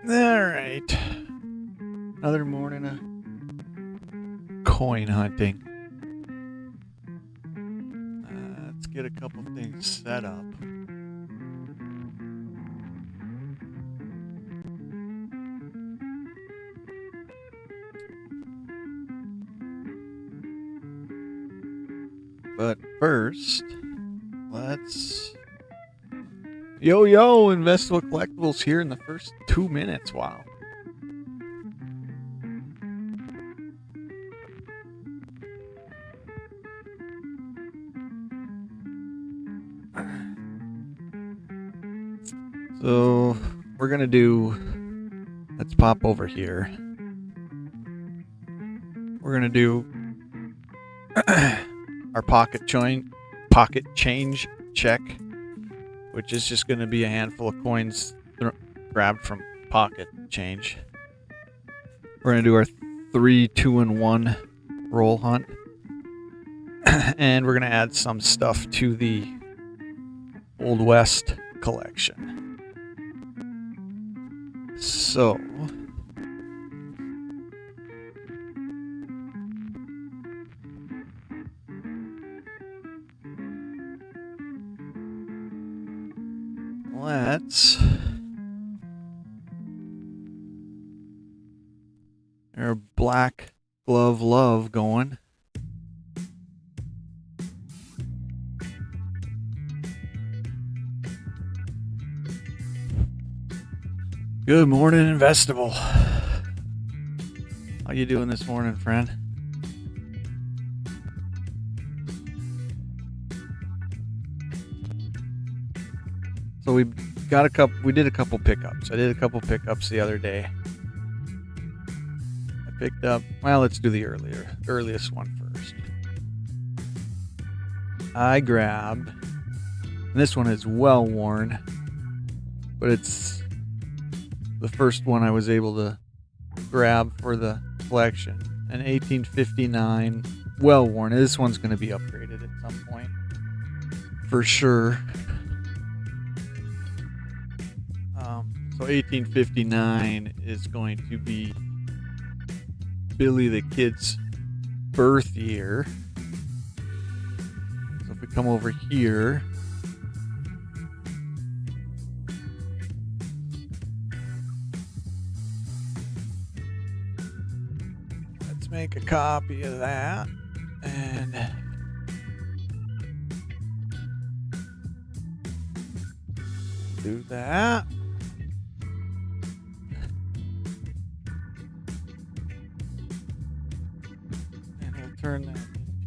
Alright. Another morning of coin hunting. Let's get a couple things set up. But first, let's... Yo, Investable Collectibles here in the first 2 minutes. Wow. So, we're going to do... Let's pop over here. We're going to do our pocket change check, which is just going to be a handful of coins grabbed from pocket change. We're going to do our 3, 2, and 1 roll hunt. And we're going to add some stuff to the Old West collection. So... let's... our black glove love going. Good morning, Investable. How you doing this morning, friend? So we did a couple pickups. I did a couple pickups the other day. I picked up, well, let's do the earliest one first. I grabbed, and this one is well worn, but it's the first one I was able to grab for the collection. An 1859, well worn. This one's going to be upgraded at some point, for sure. So 1859 is going to be Billy the Kid's birth year. So if we come over here, let's make a copy of that and do that. Turn that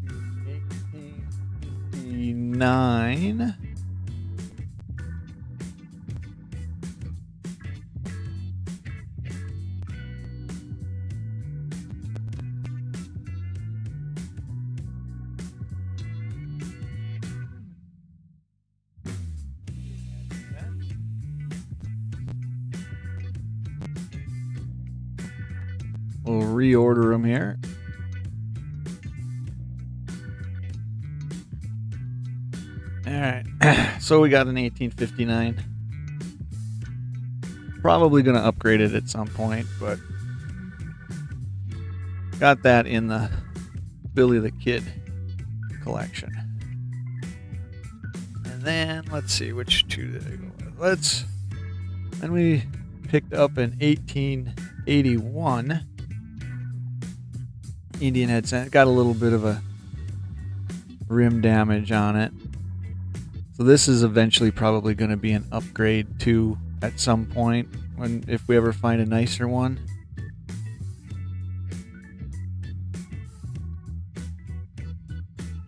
into 1859. We'll reorder them here. Alright, so we got an 1859. Probably going to upgrade it at some point, but got that in the Billy the Kid collection. And then, let's see, which two did I go with? Then we picked up an 1881 Indian head cent. Got a little bit of a rim damage on it. So this is eventually probably going to be an upgrade too at some point if we ever find a nicer one.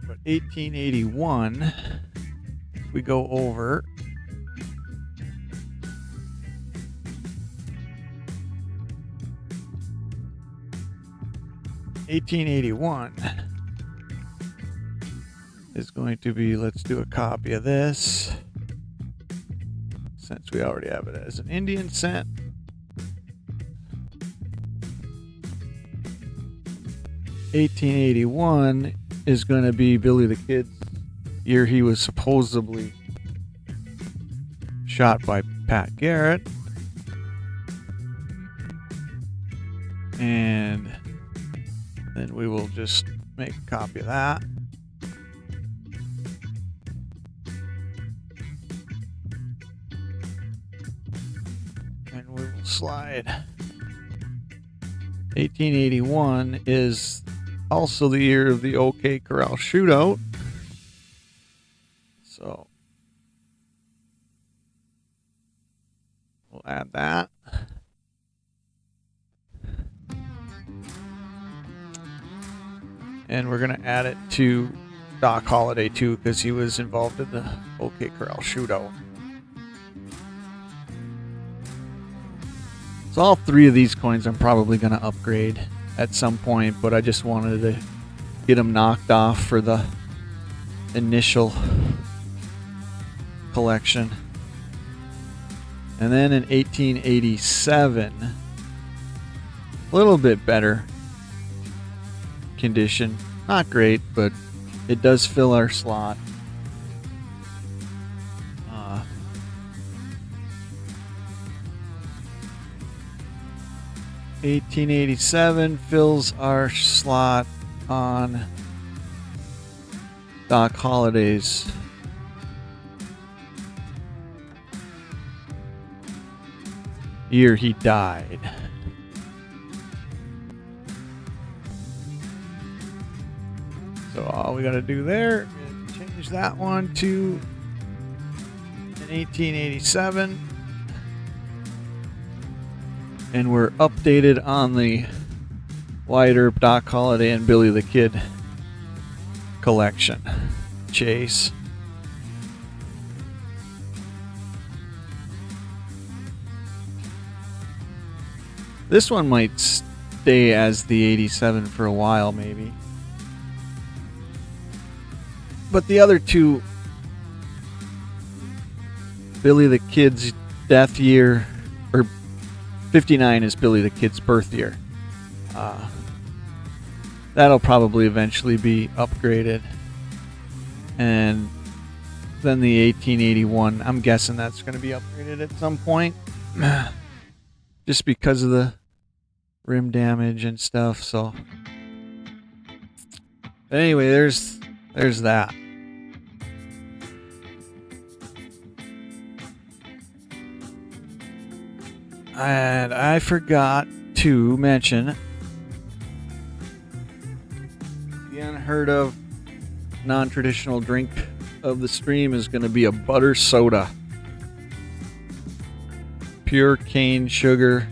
But 1881, if we go over, $18.81 is going to be, let's do a copy of this, since we already have it as an Indian cent. $18.81 is going to be Billy the Kid's year he was supposedly shot by Pat Garrett. And then we will just make a copy of that. And we will slide. 1881 is also the year of the OK Corral shootout. So we'll add that. And we're going to add it to Doc Holliday too, because he was involved in the OK Corral shootout. So all three of these coins I'm probably going to upgrade at some point, but I just wanted to get them knocked off for the initial collection. And then in 1887, a little bit better condition. Not great, but it does fill our slot. 1887 fills our slot on Doc Holliday's year he died. So all we got to do there is change that one to an 1887. And we're updated on the Wyatt Earp, Doc Holliday, and Billy the Kid collection. Chase. This one might stay as the 87 for a while, maybe. But the other two, Billy the Kid's death year, or 59 is Billy the Kid's birth year. That'll probably eventually be upgraded. And then the 1881, I'm guessing that's going to be upgraded at some point. Just because of the rim damage and stuff, so. But anyway, there's that. And I forgot to mention the unheard of non-traditional drink of the stream is going to be a butter soda. Pure cane sugar.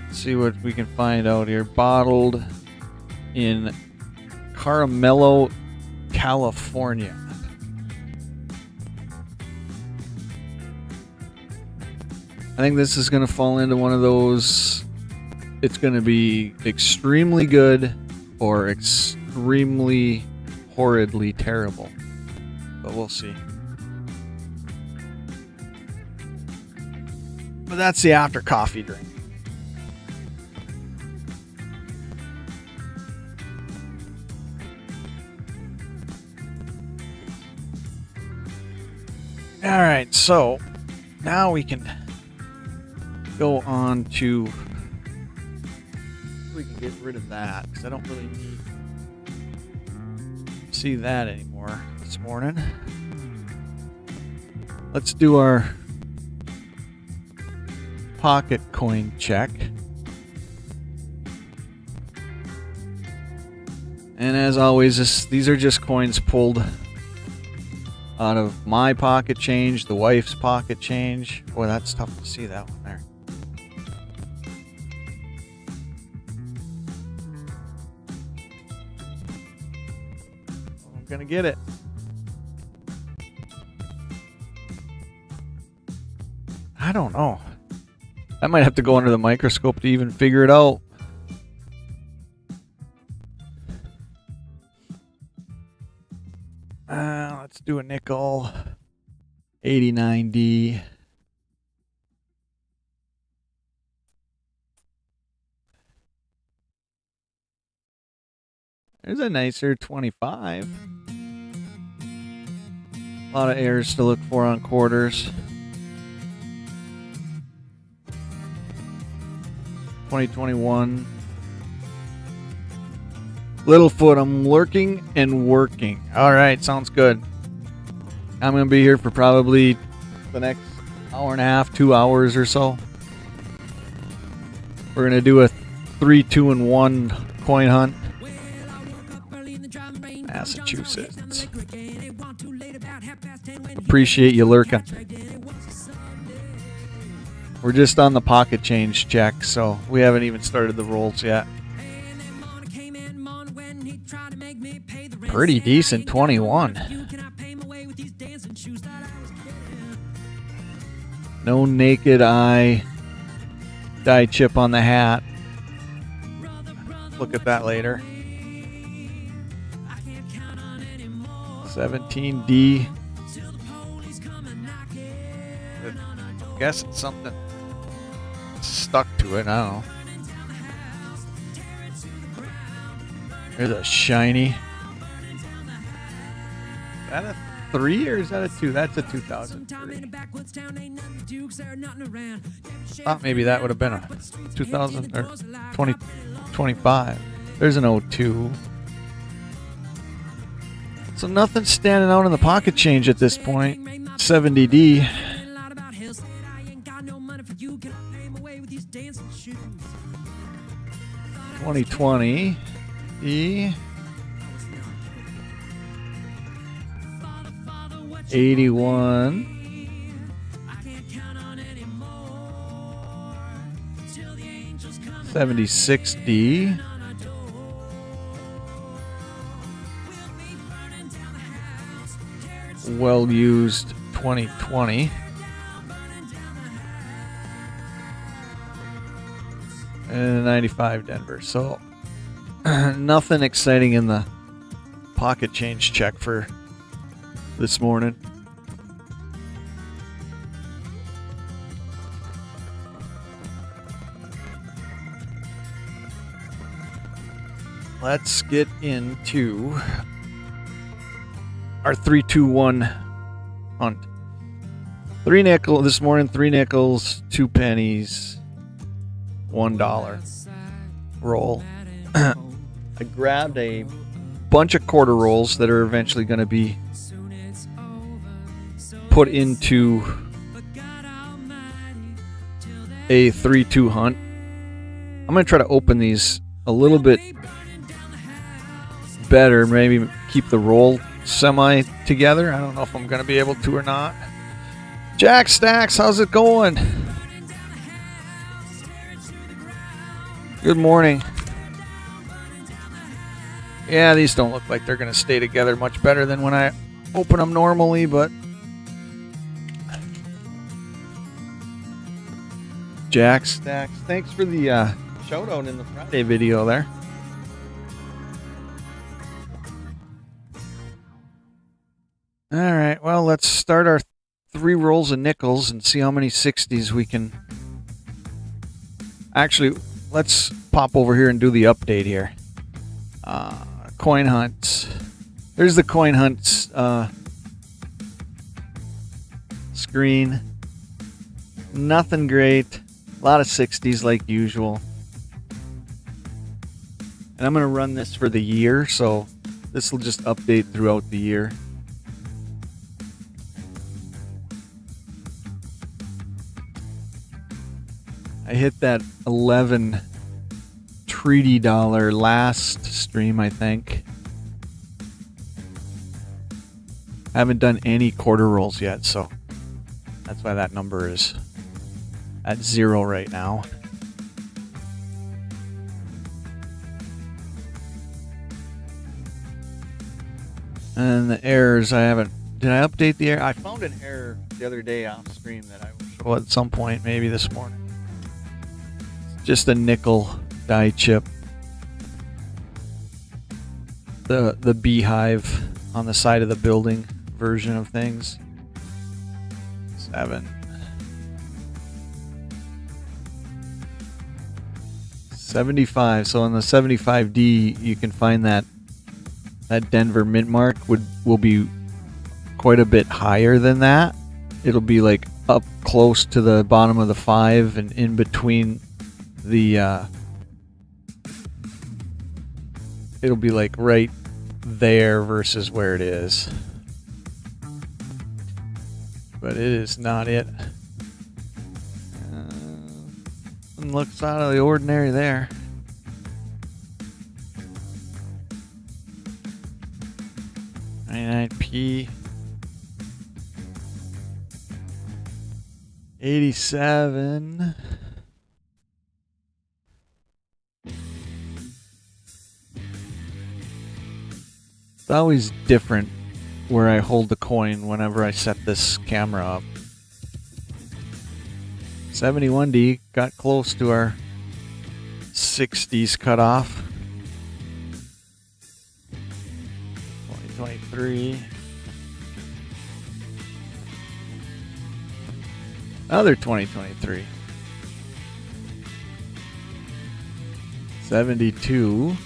Let's see what we can find out here. Bottled in Caramello, California. I think this is going to fall into one of those, it's going to be extremely good or extremely horridly terrible. But we'll see. But that's the after coffee drink. All right, so now we can go on to, we can get rid of that because I don't really need to see that anymore this morning. Let's do our pocket coin check. And as always, these are just coins pulled out of my pocket change, the wife's pocket change. Boy, that's tough to see that one there. I'm gonna get it. I don't know. I might have to go under the microscope to even figure it out. Let's do a nickel. 89D. There's a nicer 25. A lot of errors to look for on quarters. 2021. Littlefoot, I'm lurking and working. All right, sounds good. I'm going to be here for probably the next hour and a half, 2 hours or so. We're going to do a 3, 2, and 1 coin hunt. Massachusetts. Appreciate you lurking. We're just on the pocket change check, so we haven't even started the rolls yet. Pretty decent 21. No naked eye die chip on the hat. Look at that later. 17D. I guess it's something stuck to it. I don't know. There's a shiny. Is that a 3 or is that a 2? That's a 2003. Thought maybe that would have been a 2000 or 2025. There's an 02. So nothing standing out in the pocket change at this point. 70D. 2020. E. 81. 76D. Well used 2020. And 95 Denver. So nothing exciting in the pocket change check for this morning. Let's get into our 3, 2, 1 hunt. 3 nickel this morning, 3 nickels, 2 pennies, $1 roll. I grabbed a bunch of quarter rolls that are eventually going to be put into a 3-2 hunt. I'm going to try to open these a little bit better, maybe keep the roll semi together. I don't know if I'm going to be able to or not. Jack Stacks, how's it going? Good morning. Yeah, these don't look like they're going to stay together much better than when I open them normally, but Jack Stacks, thanks for the shout out in the Friday video there. All right, well, let's start our 3 rolls of nickels and see how many 60s we can. Actually, let's pop over here and do the update here. Coin hunts. There's the coin hunts screen. Nothing great. A lot of 60s like usual. And I'm going to run this for the year, so this will just update throughout the year. I hit that 11 treaty dollar last stream, I think. I haven't done any quarter rolls yet, so that's why that number is at 0 right now. And the errors, I haven't. Did I update the error? I found an error the other day off stream that I will show at some point, maybe this morning. Just a nickel die chip. The beehive on the side of the building version of things. 7. 75. So on the 75D, you can find that Denver mint mark will be quite a bit higher than that. It'll be like up close to the bottom of the 5 and in between the it'll be like right there versus where it is. But it is not it. Looks out of the ordinary there. P 87. It's always different where I hold the coin whenever I set this camera up. 71D got close to our 60s cutoff. 2023. Another 2023. 72.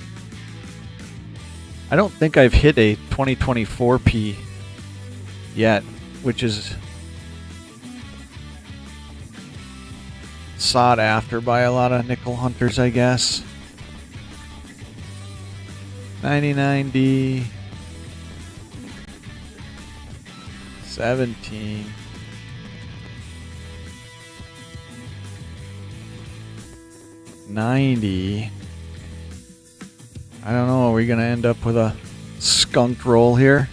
I don't think I've hit a 2024P yet, which is sought after by a lot of nickel hunters, I guess. 99D. 17. $90. I don't know, are we going to end up with a skunked roll here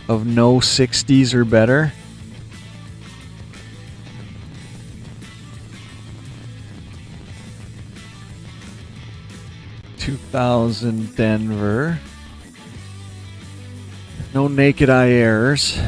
of no 60s or better? $2,000 Denver. No naked eye errors.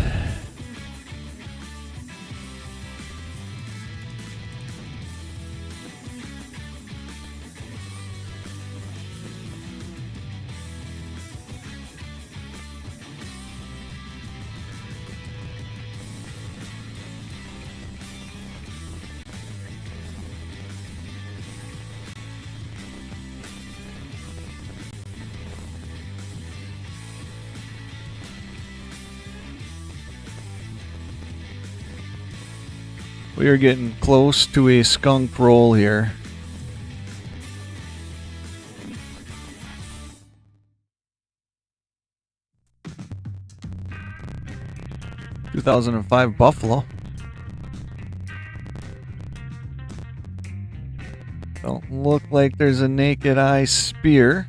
We are getting close to a skunk roll here. (2005) Buffalo. Don't look like there's a naked eye spear.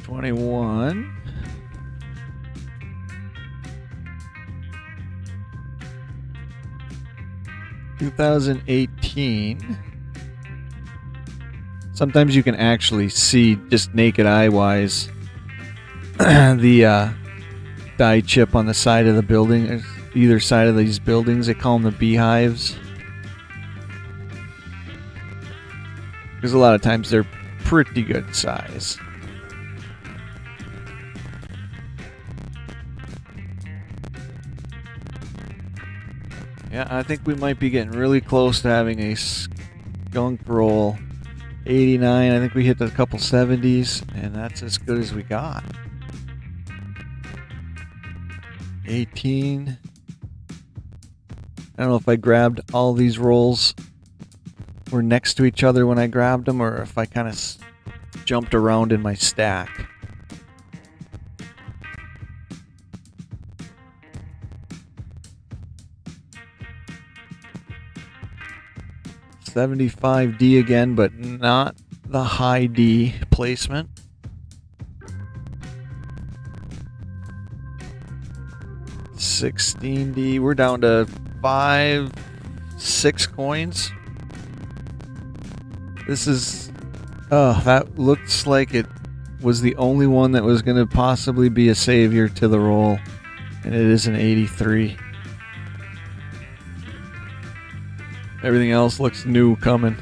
$2021. $2018. Sometimes you can actually see just naked eye wise the dye chip on the side of the building, either side of these buildings. They call them the beehives, because a lot of times they're pretty good size. Yeah, I think we might be getting really close to having a skunk roll. 89, I think we hit a couple 70s, and that's as good as we got. 18. I don't know if I grabbed all these rolls were next to each other when I grabbed them, or if I kind of jumped around in my stack. $75D again, but not the high D placement. $16D. We're down to 6 coins. This is... oh, that looks like it was the only one that was going to possibly be a savior to the roll. And it is an 83. Everything else looks new coming.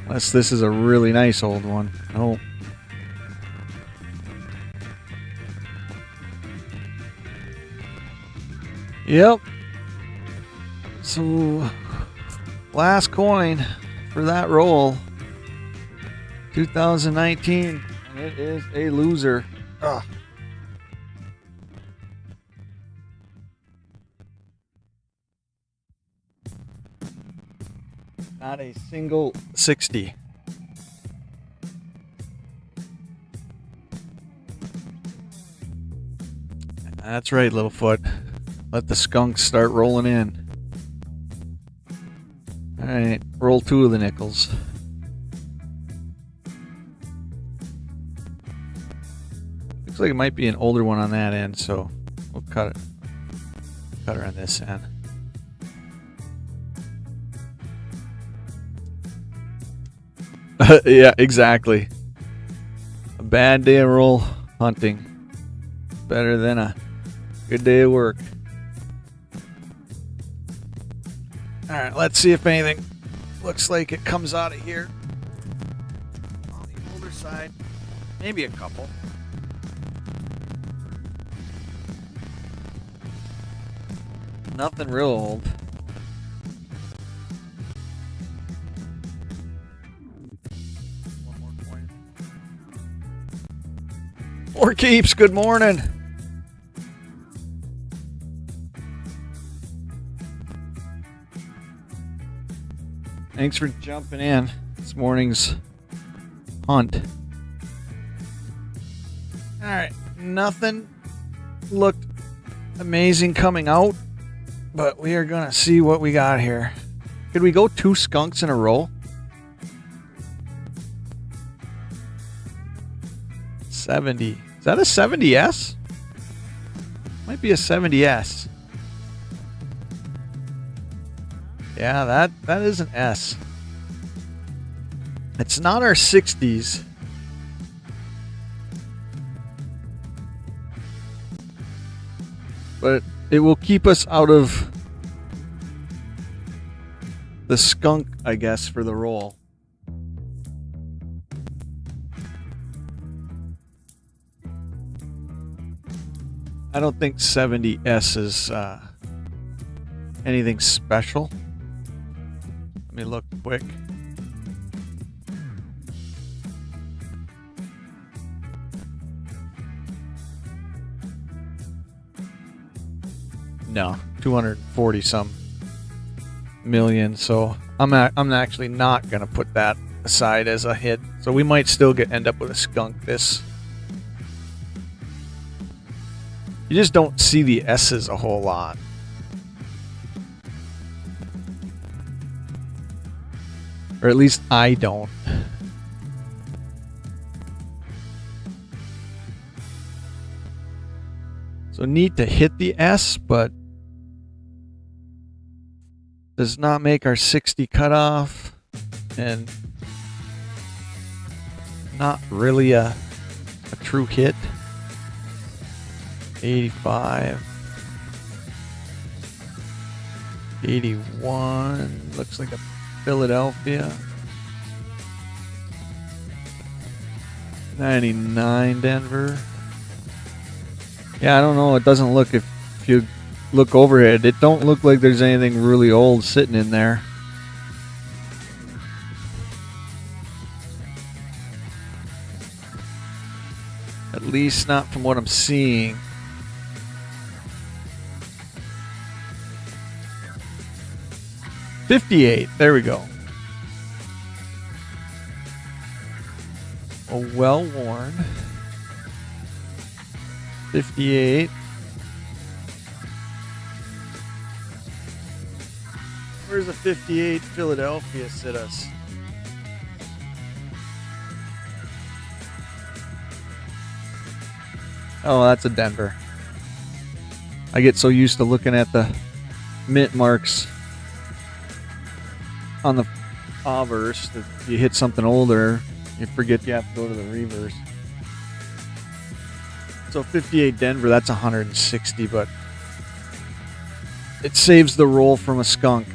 Unless this is a really nice old one. Oh. Yep. So, last coin for that roll. 2019. And it is a loser. Ugh. Not a single 60. That's right, Littlefoot. Let the skunks start rolling in. Alright, roll 2 of the nickels. Looks like it might be an older one on that end, so we'll cut it. Cut her on this end. Yeah, exactly. A bad day of roll hunting. Better than a good day of work. Alright, let's see if anything looks like it comes out of here. On the older side. Maybe a couple. Nothing real old. One more coin. Four keeps, good morning. Thanks for jumping in this morning's hunt. Alright, nothing looked amazing coming out, but we are going to see what we got here. Could we go 2 skunks in a row? 70. Is that a 70S? Might be a 70S. Yeah, that is an S. It's not our 60s. But it will keep us out of the skunk, I guess, for the roll. I don't think 70S is anything special. Let me look quick. No, 240 some million. So I'm actually not gonna put that aside as a hit. So we might still end up with a skunk. This you just don't see the S's a whole lot. Or at least I don't. So neat to hit the S, but does not make our 60 cutoff, and not really a true hit. 85. 81. Looks like a Philadelphia. 99 Denver. Yeah, I don't know. It doesn't look, if you look overhead, it don't look like there's anything really old sitting in there. At least not from what I'm seeing. $58. There we go. A well-worn 58. Where's the 58 Philadelphia sit us? Oh, that's a Denver. I get so used to looking at the mint marks on the obverse that you hit something older, you forget you have to go to the reverse. So 58 Denver, that's 160, but it saves the roll from a skunk.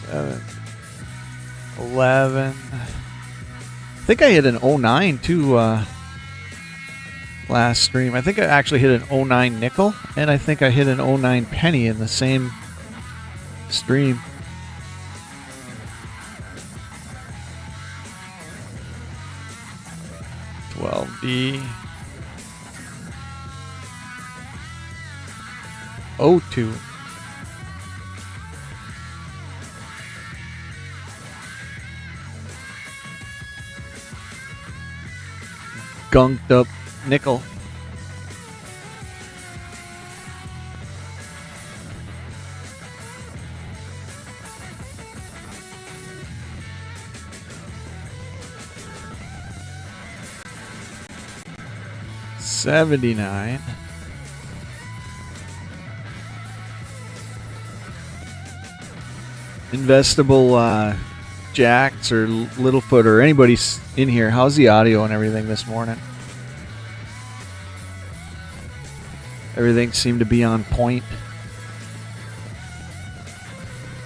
7, 11. I think I hit an 09 too last stream. I think I actually hit an 09 nickel, and I think I hit an 09 penny in the same stream. $12D. 02. Gunked up nickel. $79. Investable Jacks or Littlefoot or anybody in here. How's the audio and everything this morning? Everything seemed to be on point.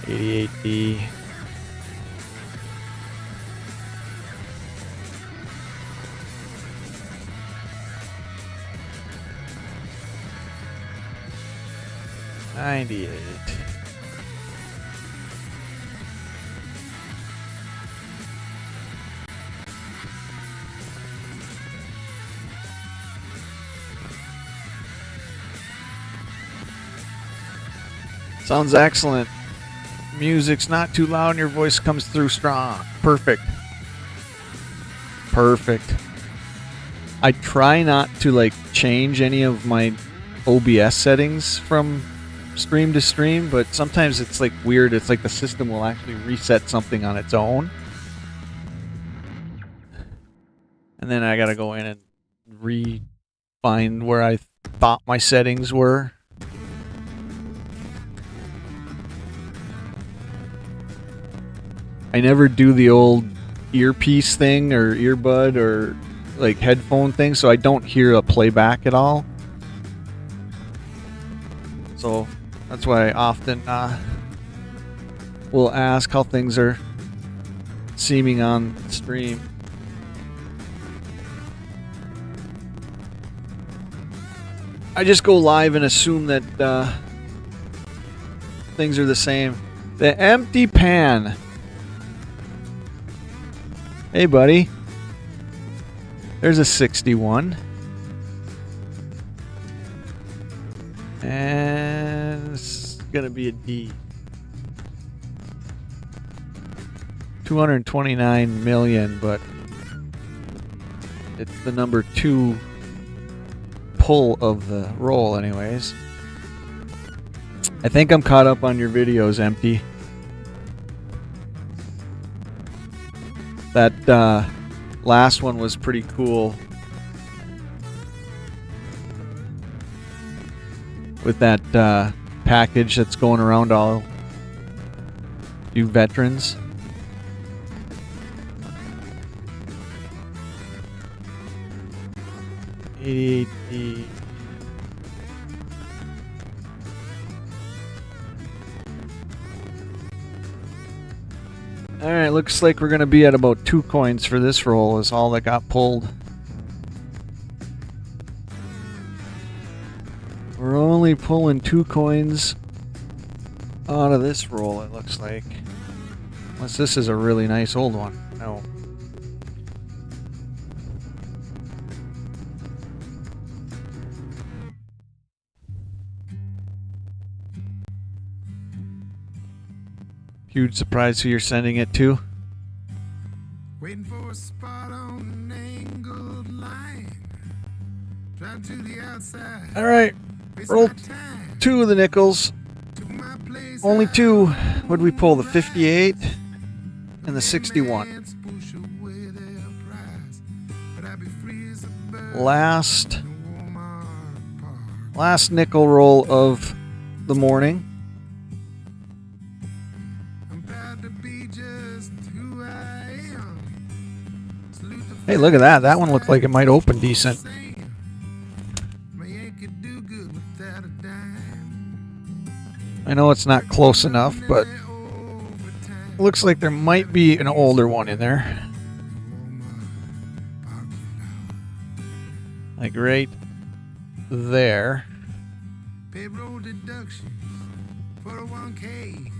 88D. $98. Sounds excellent. Music's not too loud and your voice comes through strong. Perfect. Perfect. I try not to like change any of my OBS settings from stream to stream, but sometimes it's like weird. It's like the system will actually reset something on its own. And then I gotta go in and re-find where I thought my settings were. I never do the old earpiece thing or earbud or like headphone thing, so I don't hear a playback at all. So that's why I often will ask how things are seeming on stream. I just go live and assume that things are the same. The empty pan. Hey, buddy. There's a 61. And it's going to be a D. 229 million, but it's the number 2 pull of the roll anyways. I think I'm caught up on your videos, Empty. That last one was pretty cool. With that package that's going around all you veterans. $88D. Alright, looks like we're going to be at about 2 coins for this roll is all that got pulled. We're only pulling 2 coins out of this roll, it looks like. Unless this is a really nice old one. No. Huge surprise who you're sending it to. Waiting for a spot on an angled line. Drive to the outside. All right, roll 2 of the nickels. Only 2. What did we pull? The 58 and the 61. Last nickel roll of the morning. Hey, look at that. That one looked like it might open decent. I know it's not close enough, but looks like there might be an older one in there. Like right there. Payroll deductions, 401k,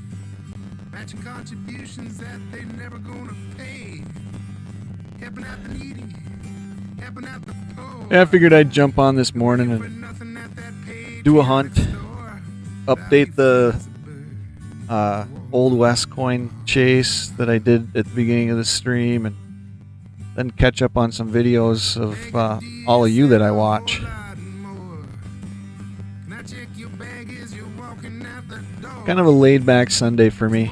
matching contributions that they never gonna pay. Helping out the needy, helping out the poor. Yeah, I figured I'd jump on this morning and do a hunt, update the Old West coin chase that I did at the beginning of the stream, and then catch up on some videos of all of you that I watch. Kind of a laid-back Sunday for me.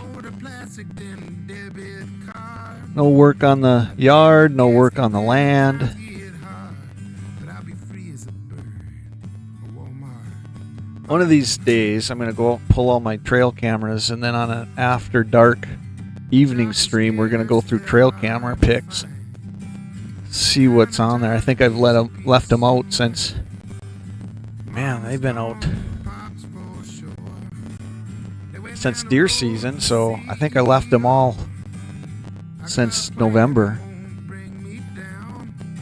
No work on the yard, no work on the land. One of these days, I'm going to go out and pull all my trail cameras, and then on an after dark evening stream, we're going to go through trail camera pics, see what's on there. I think I've left them out since, man, they've been out since deer season, so I think I left them all since November.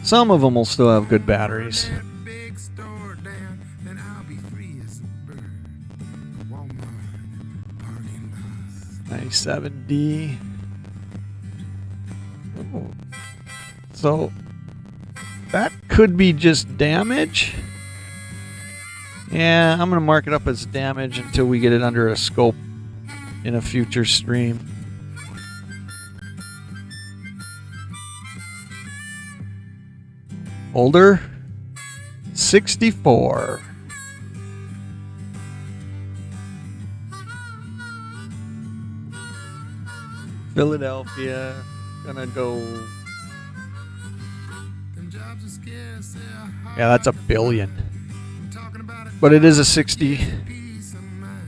Some of them will still have good batteries. 97D. Oh. So that could be just damage. Yeah, I'm going to mark it up as damage until we get it under a scope in a future stream. Older, 64. Philadelphia, gonna go. Yeah, that's $1 billion. But it is a 60. It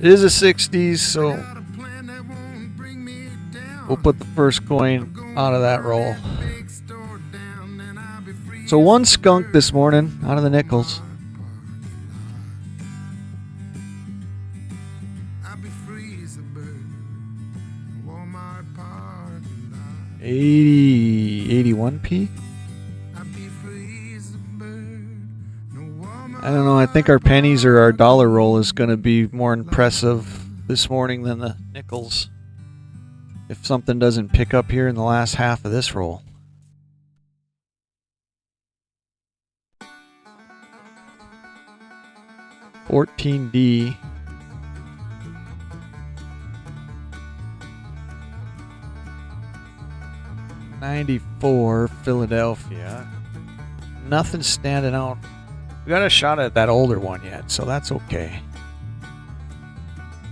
is a 60s, so we'll put the first coin out of that roll. So one skunk this morning out of the nickels. $81p. I don't know. I think our pennies or our dollar roll is going to be more impressive this morning than the nickels, if something doesn't pick up here in the last half of this roll. $14D. $94 Philadelphia. Nothing standing out. We got a shot at that older one yet, so that's okay.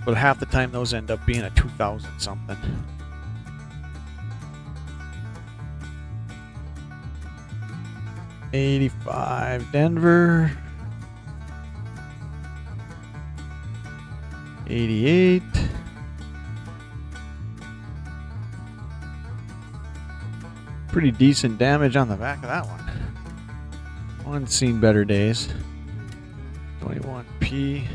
But half the time those end up being a 2000 something. $85 Denver. $88. Pretty decent damage on the back of that one. One's seen better days. 21p.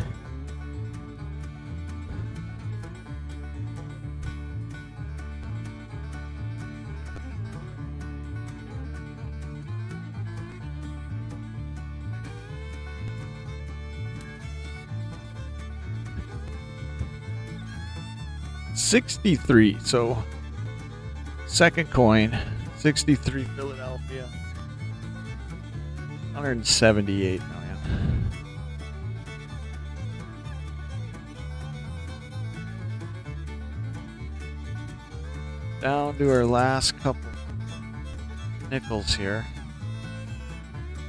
$63. So second coin. 63 Philadelphia. 178 million. Down to our last couple nickels here.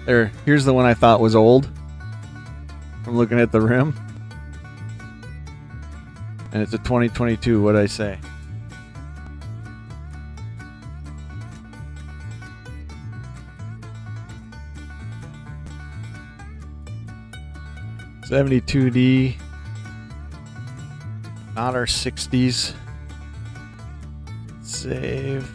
Here's the one I thought was old. I'm looking at the rim. And it's a 2022, what'd I say? $72D. Not our 60s. Save.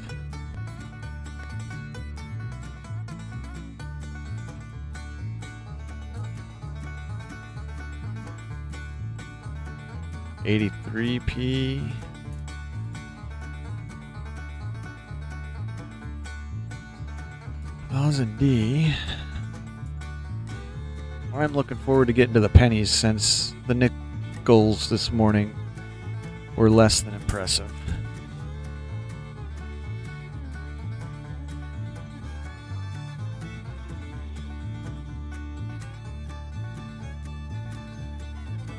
$83p. $1,000D. I'm looking forward to getting to the pennies, since the nickels this morning were less than impressive.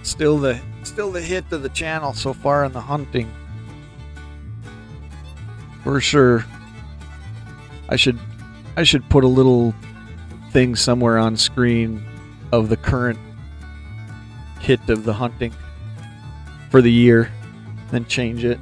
Still the hit of the channel so far in the hunting. For sure. I should put a little thing somewhere on screen of the current hit of the hunting for the year, then change it.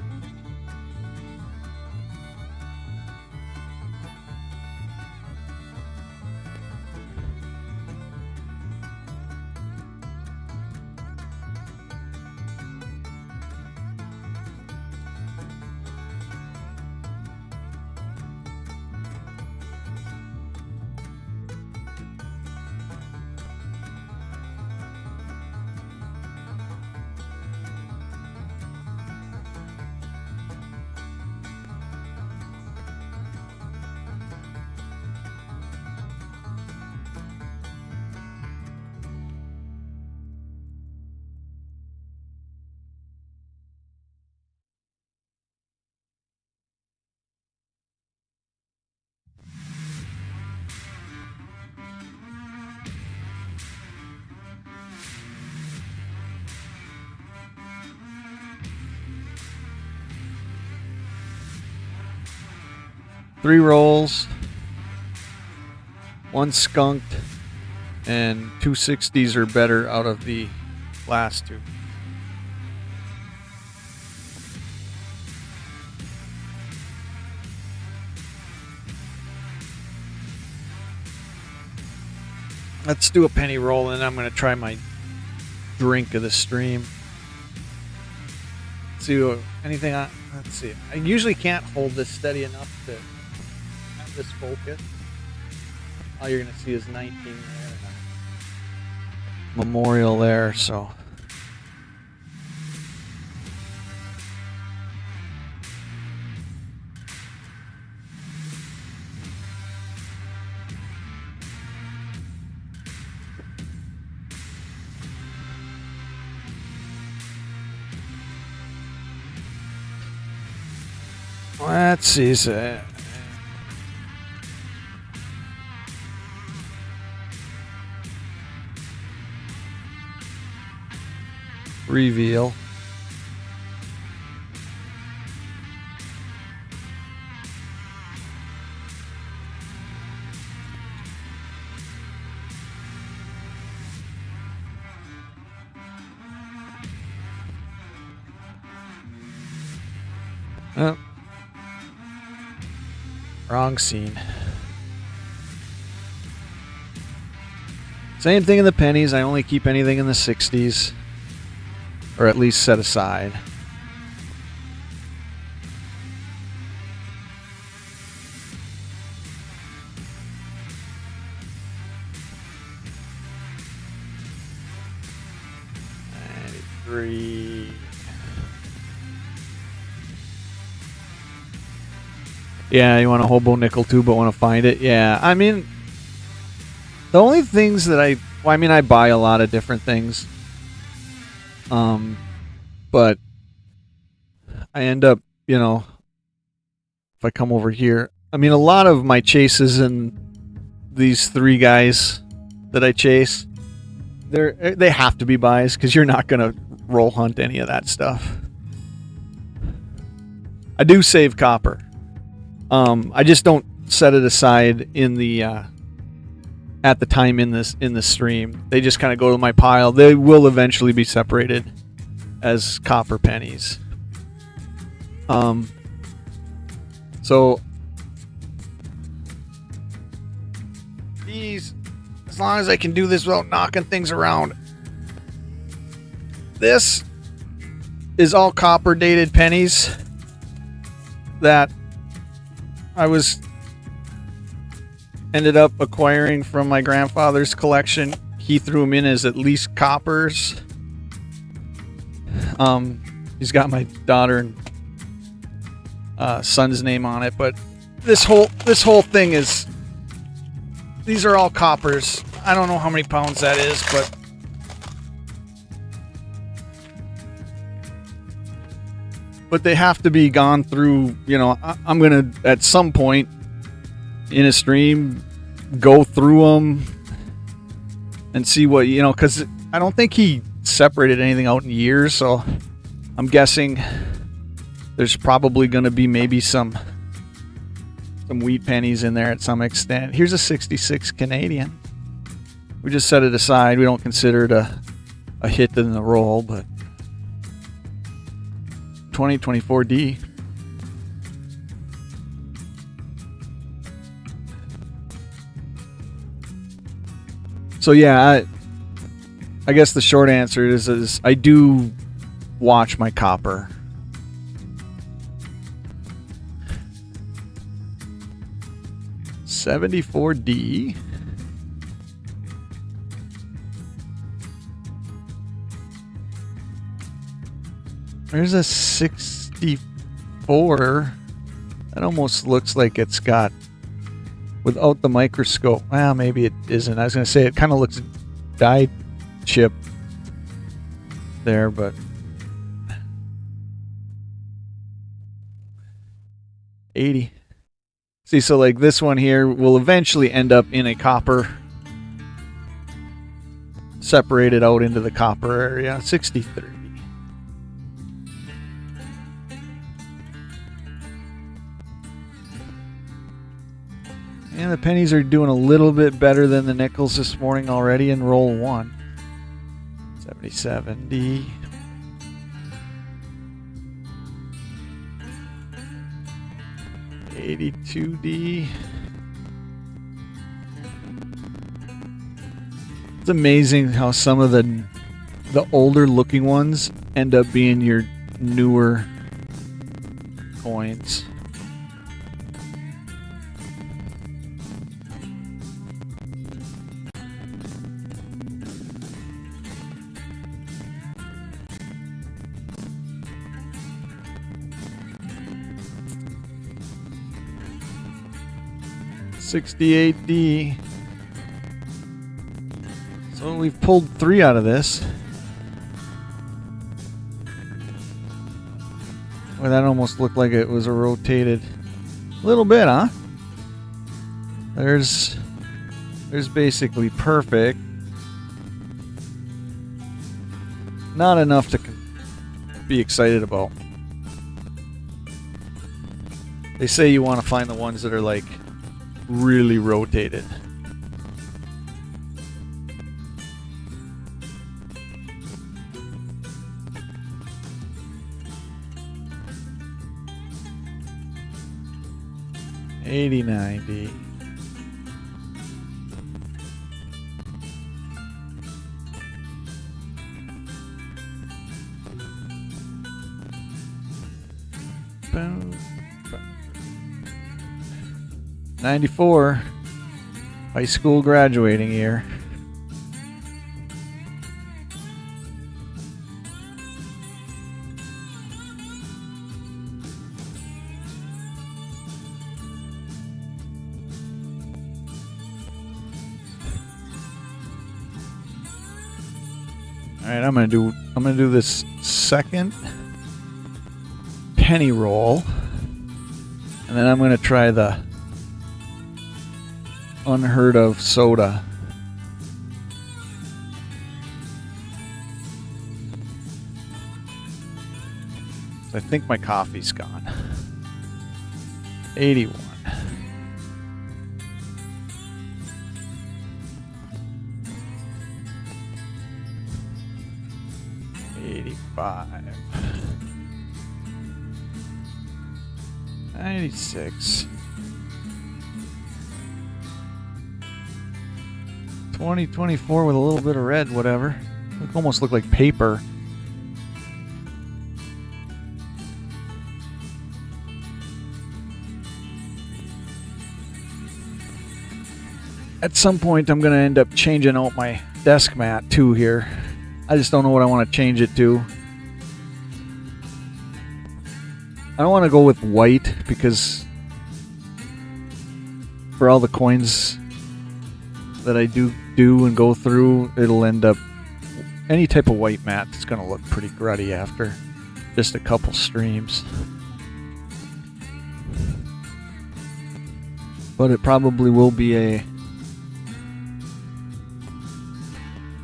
Three rolls, one skunked, and 260s or better out of the last two. Let's do a penny roll, and I'm going to try my drink of the stream. Let's see anything on. Let's see. I usually can't hold this steady enough to have this focus. All you're going to see is 19 there, and a memorial there. So. Let's see. Reveal. Oh. Wrong scene. Same thing in the pennies. I only keep anything in the 60s. Or at least set aside. Yeah, you want a hobo nickel too, but want to find it. Yeah, I mean, the only things that I buy a lot of different things. But I end up, if I come over here, I mean, a lot of my chases and these three guys that I chase, they have to be buys because you're not gonna roll hunt any of that stuff. I do save copper. I just don't set it aside in the at the time in the stream. They just kind of go to my pile. They will eventually be separated as copper pennies. So these, as long as I can do this without knocking things around. This is all copper dated pennies that I ended up acquiring from my grandfather's collection. He threw them in as at least coppers. He's got my daughter and son's name on it, but this whole thing is, these are all coppers. I don't know how many pounds that is, but they have to be gone through. You know, I'm gonna at some point in a stream go through them and see what, you know, because I don't think he separated anything out in years, so I'm guessing there's probably going to be maybe some wheat pennies in there at some extent. Here's a 66 Canadian. We just set it aside. We don't consider it a hit in the roll, but 2024 D. So yeah, I guess the short answer is I do watch my copper. $74D. There's a 64. That almost looks like it's got, without the microscope. Well, maybe it isn't. I was going to say it kind of looks dyed chip there, but 80. See, so like this one here will eventually end up in a copper, separated out into the copper area. 63. And the pennies are doing a little bit better than the nickels this morning already in roll 1. 77D. $82D. It's amazing how some of the older looking ones end up being your newer coins. $68D. So we've pulled 3 out of this. Well, that almost looked like it was a rotated little bit, huh? There's basically perfect. Not enough to be excited about. They say you want to find the ones that are like really rotated. $89D. Boom. 94, high school graduating year. All right, I'm gonna do this second penny roll, and then I'm gonna try the unheard of soda. I think my coffee's gone. 81. $85. 96. 2024 with a little bit of red, whatever. It almost looked like paper. At some point, I'm going to end up changing out my desk mat too here. I just don't know what I want to change it to. I don't want to go with white because for all the coins that I do and go through, it'll end up, any type of white mat is going to look pretty grutty after just a couple streams. But it probably will be a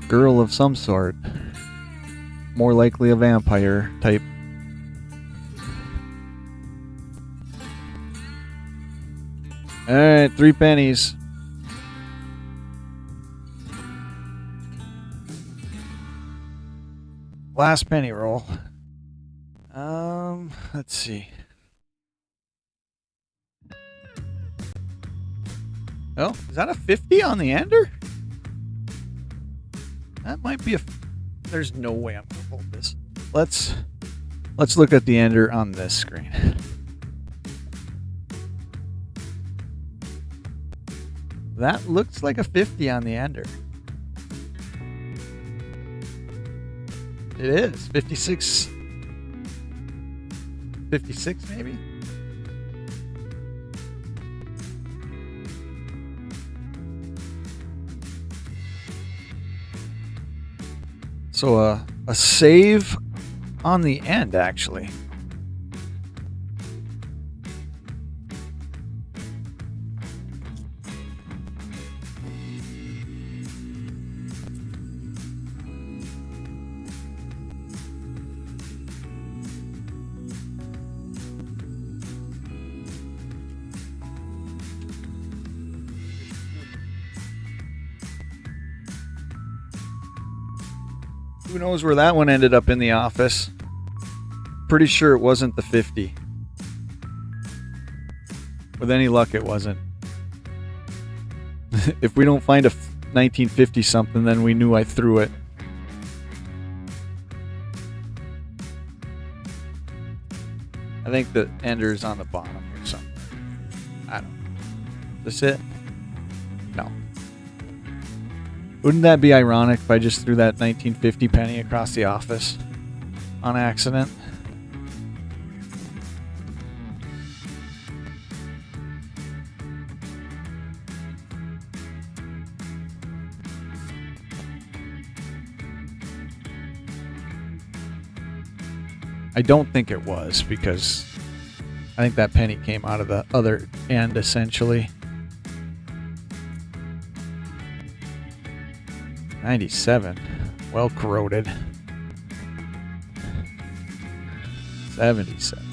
girl of some sort. More likely a vampire type. Alright, 3 pennies. Last penny roll. Let's see. Oh, is that a 50 on the ender? That might be a... There's no way I'm going to hold this. Let's look at the ender on this screen. That looks like a 50 on the ender. It is. 56. 56 maybe? So a save on the end, actually. Who knows where that one ended up in the office? Pretty sure it wasn't the 50. With any luck, it wasn't. If we don't find a 1950 something, then we knew I threw it. I think the ender's on the bottom here somewhere. I don't know. Is this it? No. Wouldn't that be ironic if I just threw that 1950 penny across the office on accident? I don't think it was, because I think that penny came out of the other end essentially. 97, well corroded. 77.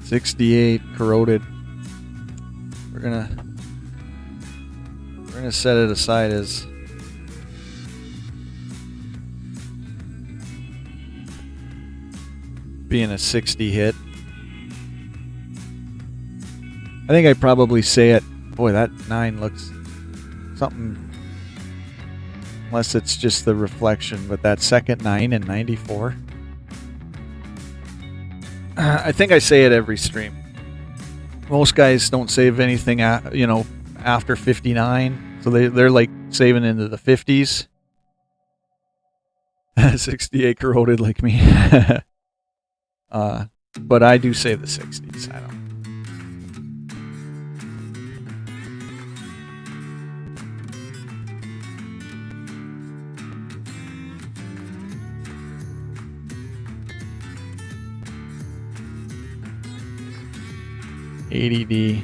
68, corroded. We're gonna set it aside as being a 60 hit. I think I'd probably say it. Boy, that 9 looks something, unless it's just the reflection, but that second 9 in 94. I think I say it every stream. Most guys don't save anything, after 59, so they're like saving into the 50s. 68 corroded like me. But I do save the 60s. I don't. ADD.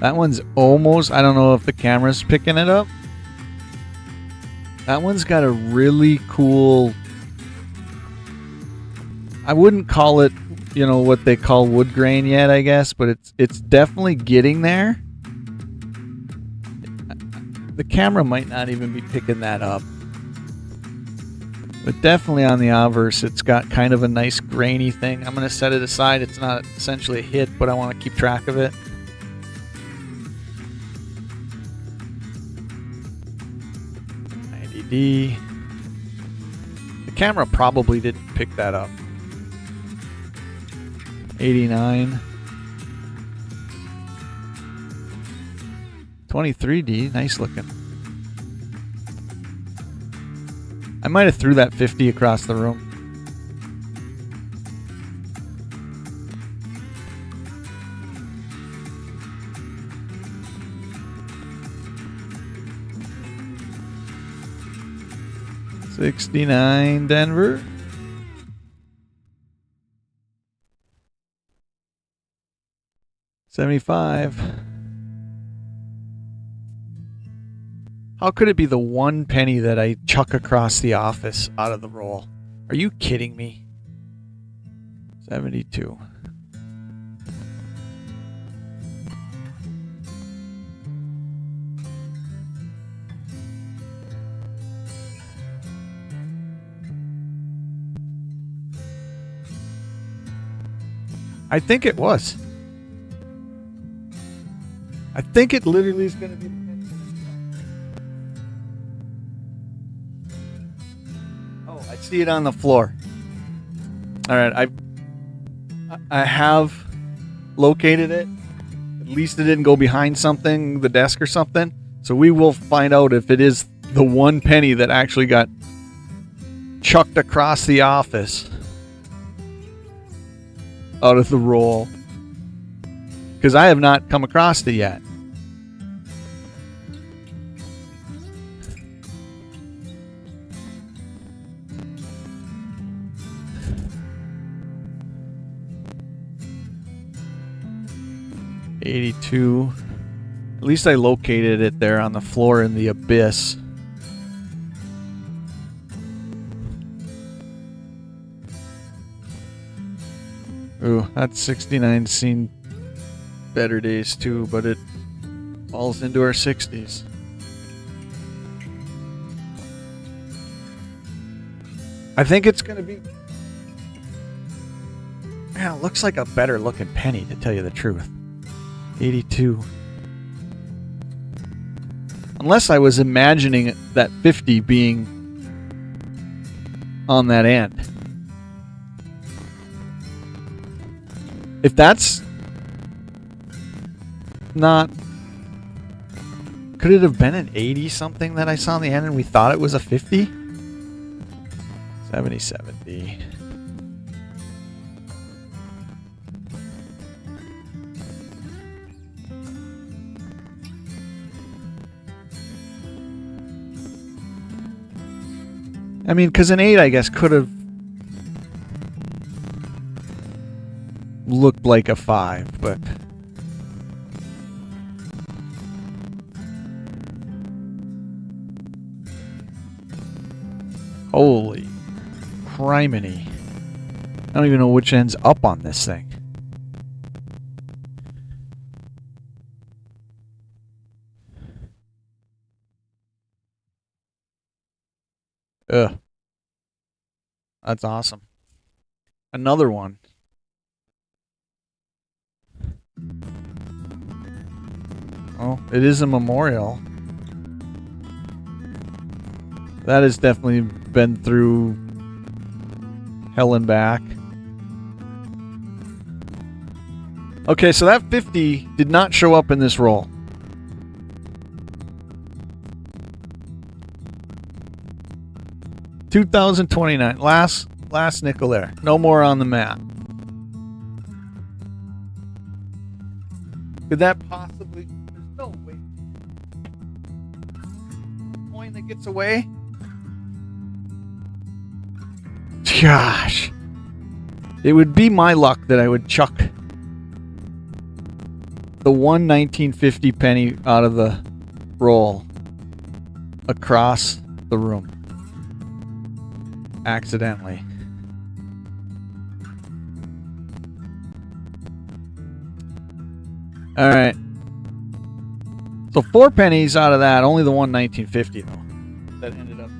That one's almost, I don't know if the camera's picking it up. That one's got a really cool, I wouldn't call it, what they call wood grain yet, I guess, but it's definitely getting there. The camera might not even be picking that up. But definitely on the obverse, it's got kind of a nice grainy thing. I'm going to set it aside. It's not essentially a hit, but I want to keep track of it. IDD. The camera probably didn't pick that up. 89. 23D, nice looking. I might have threw that 50 across the room. 69 Denver. $75. How could it be the 1 penny that I chuck across the office out of the roll? Are you kidding me? 72. I think it was. I think it literally is going to be the penny. Oh, I see it on the floor. All right, I have located it. At least it didn't go behind something, the desk or something. So we will find out if it is the 1 penny that actually got chucked across the office out of the roll. Because I have not come across it yet. $82. At least I located it there on the floor in the abyss. Ooh, that's 69. Seen better days too, but it falls into our 60s. I think it's going to be... Yeah, it looks like a better looking penny, to tell you the truth. 82. Unless I was imagining that 50 being on that end. If that's not... Could it have been an 80 something that I saw on the end and we thought it was a 50? 70. I mean, because an 8, I guess, could have looked like a 5, but... Holy criminy. I don't even know which end's up on this thing. Ugh. That's awesome. Another one. Oh, it is a memorial. That has definitely been through hell and back. Okay, so that 50 did not show up in this roll. $2,029. Last nickel there. No more on the map. Could that possibly... There's no way. Coin that gets away? Gosh. It would be my luck that I would chuck the 1950 penny out of the roll across the room. Accidentally. Alright. So 4 pennies out of that, only the 1950 though. That ended up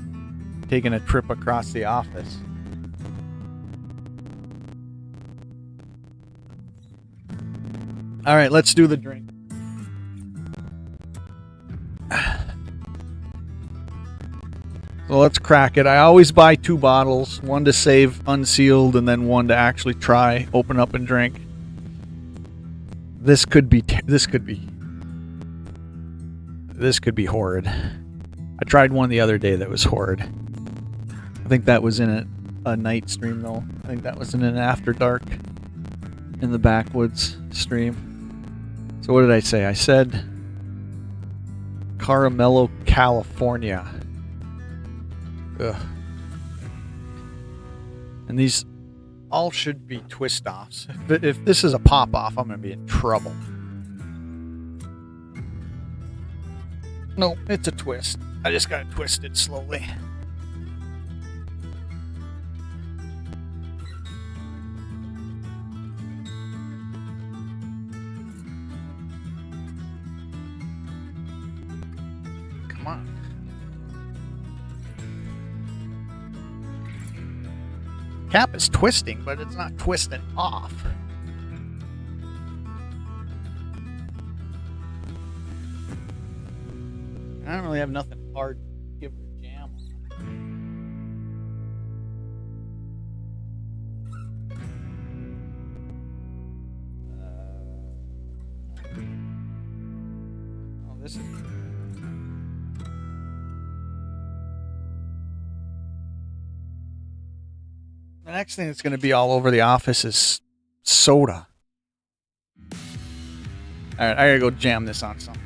taking a trip across the office. Alright, let's do the drink. So let's crack it. I always buy 2 bottles, one to save unsealed and then one to actually try, open up and drink. This could be horrid. I tried one the other day that was horrid. I think that was in a night stream though. I think that was in an after dark in the Backwoods stream. So what did I say? I said Caramello, California. Ugh, And these all should be twist offs. If this is a pop off, I'm going to be in trouble. No, it's a twist. I just got to twist it slowly. Come on. Cap is twisting, but it's not twisting off. I don't really have nothing hard to give her a jam on. Oh, this is... The next thing that's going to be all over the office is soda. Alright, I gotta go jam this on something.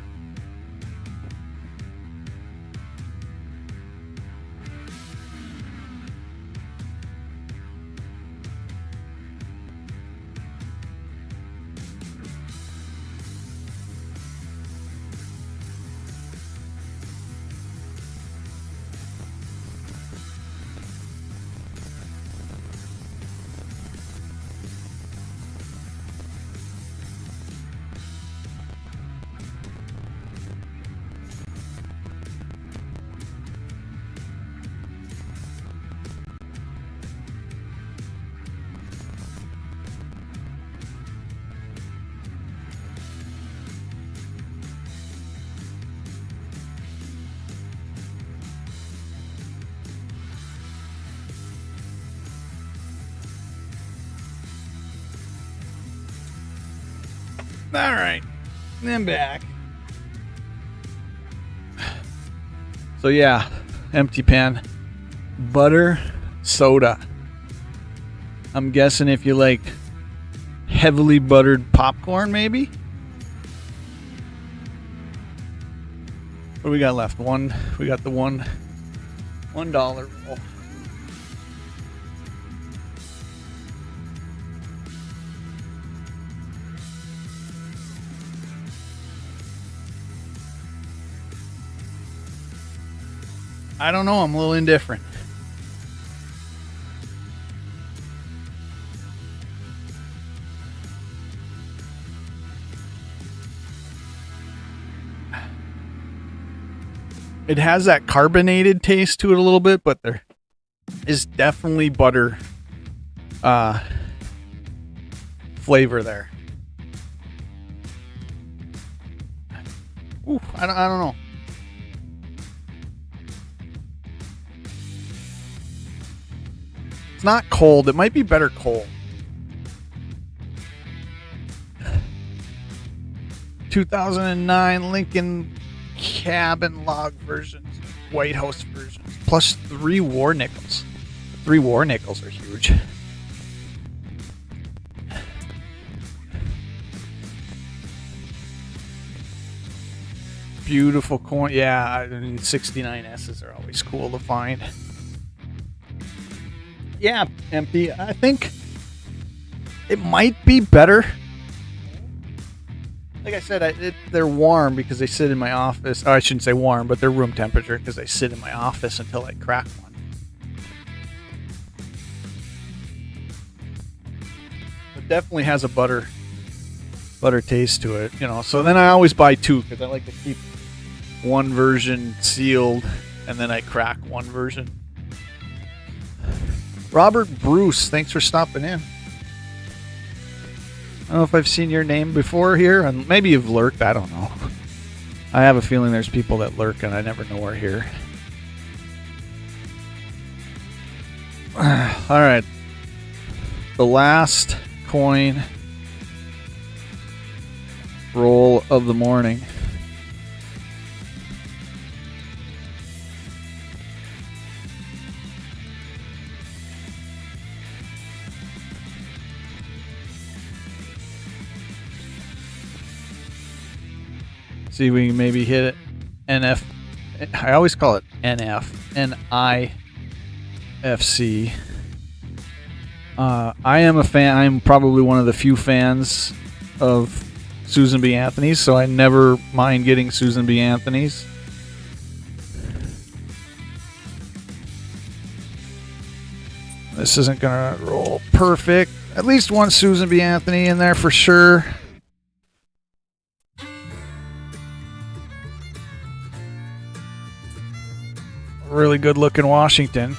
All right, then back. So yeah, empty pan, butter, soda. I'm guessing if you like heavily buttered popcorn, maybe. What do we got left? We got the $1 roll. I don't know. I'm a little indifferent. It has that carbonated taste to it a little bit, but there is definitely butter flavor there. Ooh, I don't know. It's not cold. It might be better cold. 2009 Lincoln cabin log versions, White House versions, plus 3 war nickels. 3 war nickels are huge. Beautiful coin. Yeah, I mean, 69S's are always cool to find. Yeah, empty. I think it might be better. Like I said, they're warm because they sit in my office. Oh, I shouldn't say warm, but they're room temperature because they sit in my office until I crack one. It definitely has a butter taste to it, you know. So then I always buy 2 because I like to keep one version sealed and then I crack one version. Robert Bruce, thanks for stopping in. I don't know if I've seen your name before here, and maybe you've lurked. I don't know. I have a feeling there's people that lurk, and I never know we're here. All right. The last coin roll of the morning. See, we can maybe hit it. NF. I always call it NF. NIFC. I am a fan. I'm probably one of the few fans of Susan B. Anthony's, so I never mind getting Susan B. Anthony's. This isn't gonna roll perfect. At least one Susan B. Anthony in there for sure. Really good looking Washington.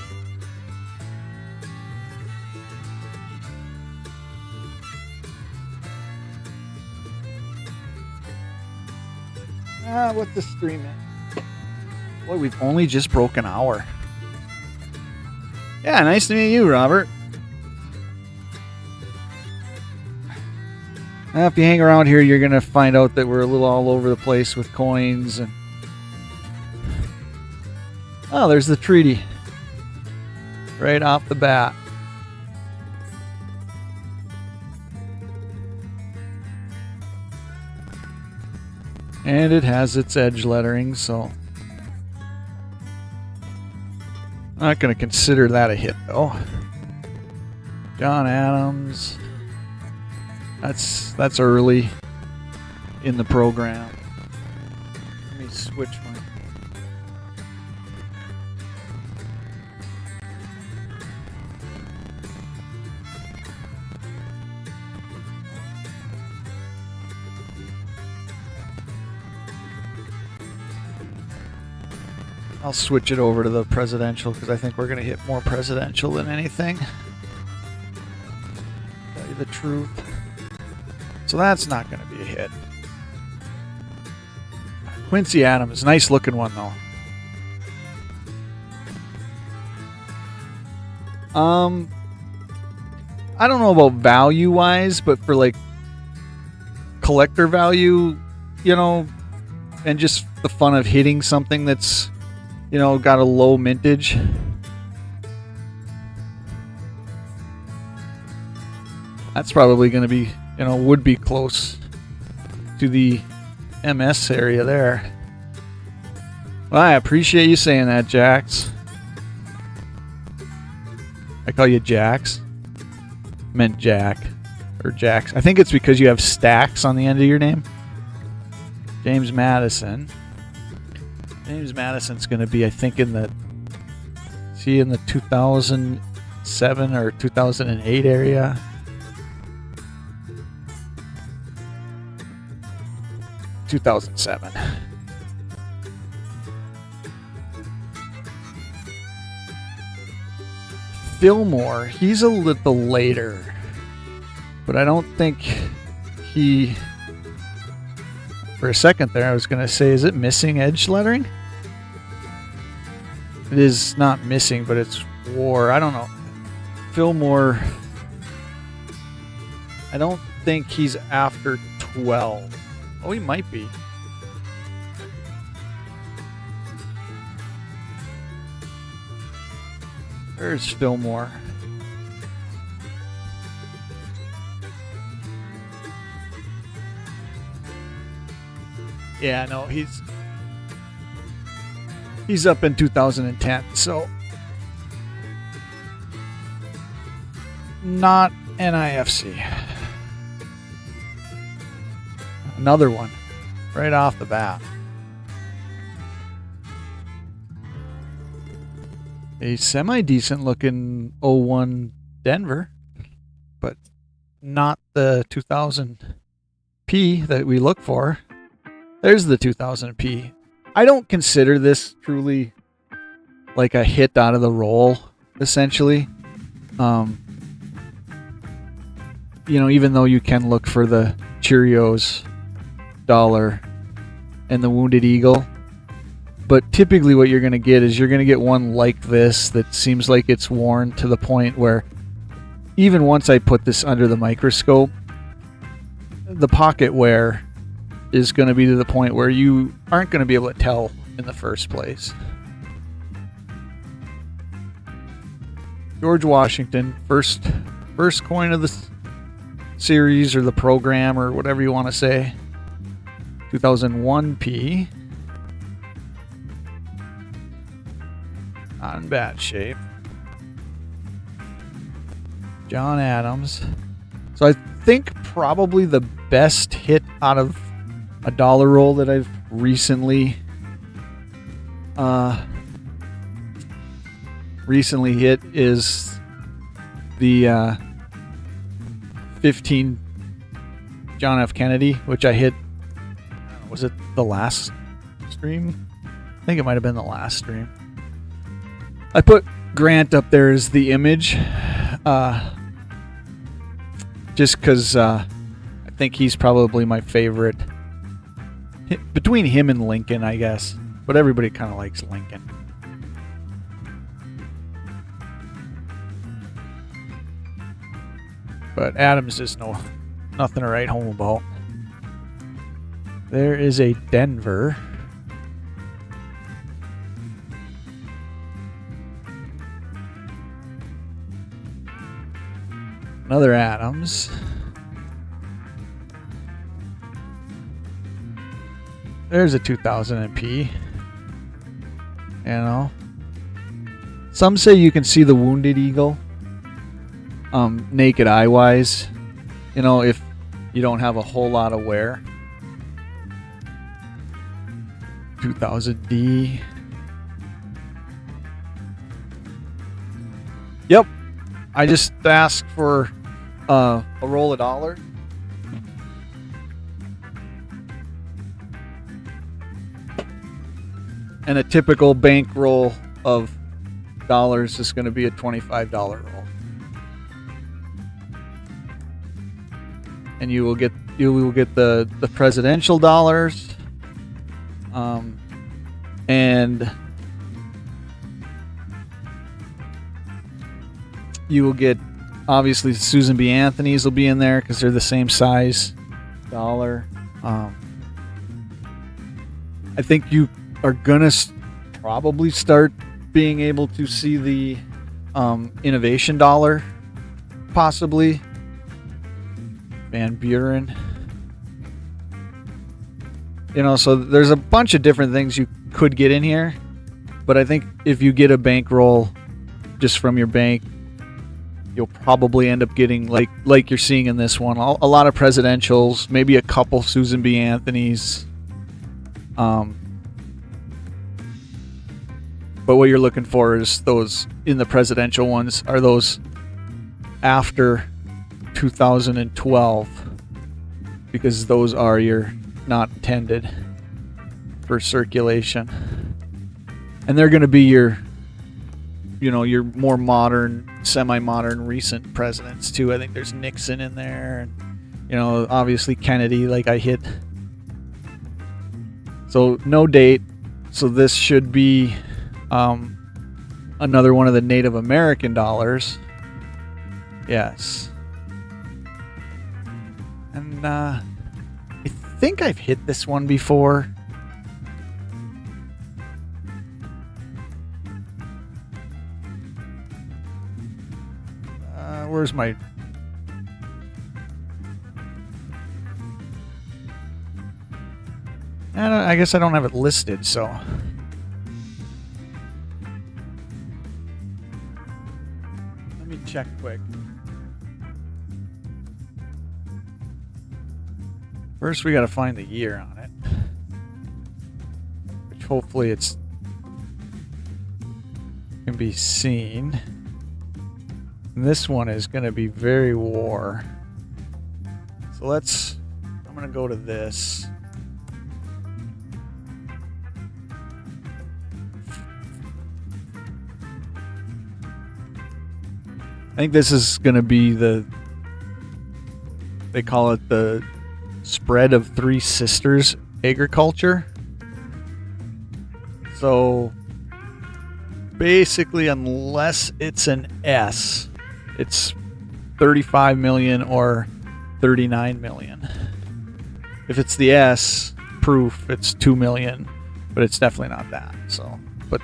What's the stream in? Boy, we've only just broke an hour. Yeah, nice to meet you, Robert. If you hang around here, you're going to find out that we're a little all over the place with coins. And oh, there's the treaty. Right off the bat. And it has its edge lettering, so I'm not going to consider that a hit, though. John Adams. That's early in the program. Let me switch my... I'll switch it over to the presidential because I think we're going to hit more presidential than anything. Tell you the truth. So that's not going to be a hit. Quincy Adams, nice looking one though. I don't know about value wise, but for like collector value, you know, and just the fun of hitting something that's, you know, got a low mintage. That's probably going to be, you know, would be close to the MS area there. Well, I appreciate you saying that, Jax. I call you Jax. Meant Jack. Or Jax. I think it's because you have stacks on the end of your name. James Madison. James Madison's going to be, I think, in the 2007 or 2008 area. (2007). Fillmore, he's a little later, but I don't think he... For a second there, I was going to say, is it missing edge lettering? It is not missing, but it's war. I don't know. Fillmore, I don't think he's after 12. Oh, he might be. Where's Fillmore? Yeah, no, he's up in 2010, so not NIFC. Another one right off the bat. A semi-decent looking 01 Denver, but not the 2000P that we look for. There's the 2000P. I don't consider this truly like a hit out of the roll, essentially. You know, even though you can look for the Cheerios dollar and the Wounded Eagle. But typically what you're going to get is you're going to get one like this that seems like it's worn to the point where even once I put this under the microscope, the pocket wear is going to be to the point where you aren't going to be able to tell in the first place. George Washington, first coin of the series or the program or whatever you want to say. 2001P. Not in bad shape. John Adams. So I think probably the best hit out of a dollar roll that I've recently hit is the 15 John F. Kennedy, which I hit. Was it the last stream? I think it might have been the last stream. I put Grant up there as the image, just because I think he's probably my favorite. Between him and Lincoln, I guess. But everybody kind of likes Lincoln. But Adams is nothing to write home about. There is a Denver. Another Adams. There's a 2000 MP. You know. Some say you can see the wounded eagle. Naked eye wise. You know, if you don't have a whole lot of wear. 2000D. Yep. I just asked for a roll of dollar. And a typical bank roll of dollars is going to be a $25 roll. And you will get the presidential dollars. And you will get, obviously, Susan B. Anthony's will be in there because they're the same size dollar. I think you are gonna probably start being able to see the innovation dollar, possibly. Van Buren. You know, so there's a bunch of different things you could get in here, but I think if you get a bankroll just from your bank, you'll probably end up getting like you're seeing in this one, a lot of presidentials, maybe a couple Susan B. Anthony's. But what you're looking for is those in the presidential ones are those after 2012, because those are your not intended for circulation, and they're going to be your, you know, your more modern, semi-modern recent presidents too. I think there's Nixon in there, and, you know, obviously Kennedy, like I hit. So no date. So this should be another one of the Native American dollars. Yes. And I think I've hit this one before. Where's my... I guess I don't have it listed, so... Let me check quick. First, we got to find the year on it, which hopefully it's can be seen. And this one is going to be very war. So I'm going to go to this. I think this is going to be they call it the spread of three sisters agriculture. So basically, unless it's an S, it's 35 million or 39 million. If it's the S proof, it's 2 million, but it's definitely not that. So, but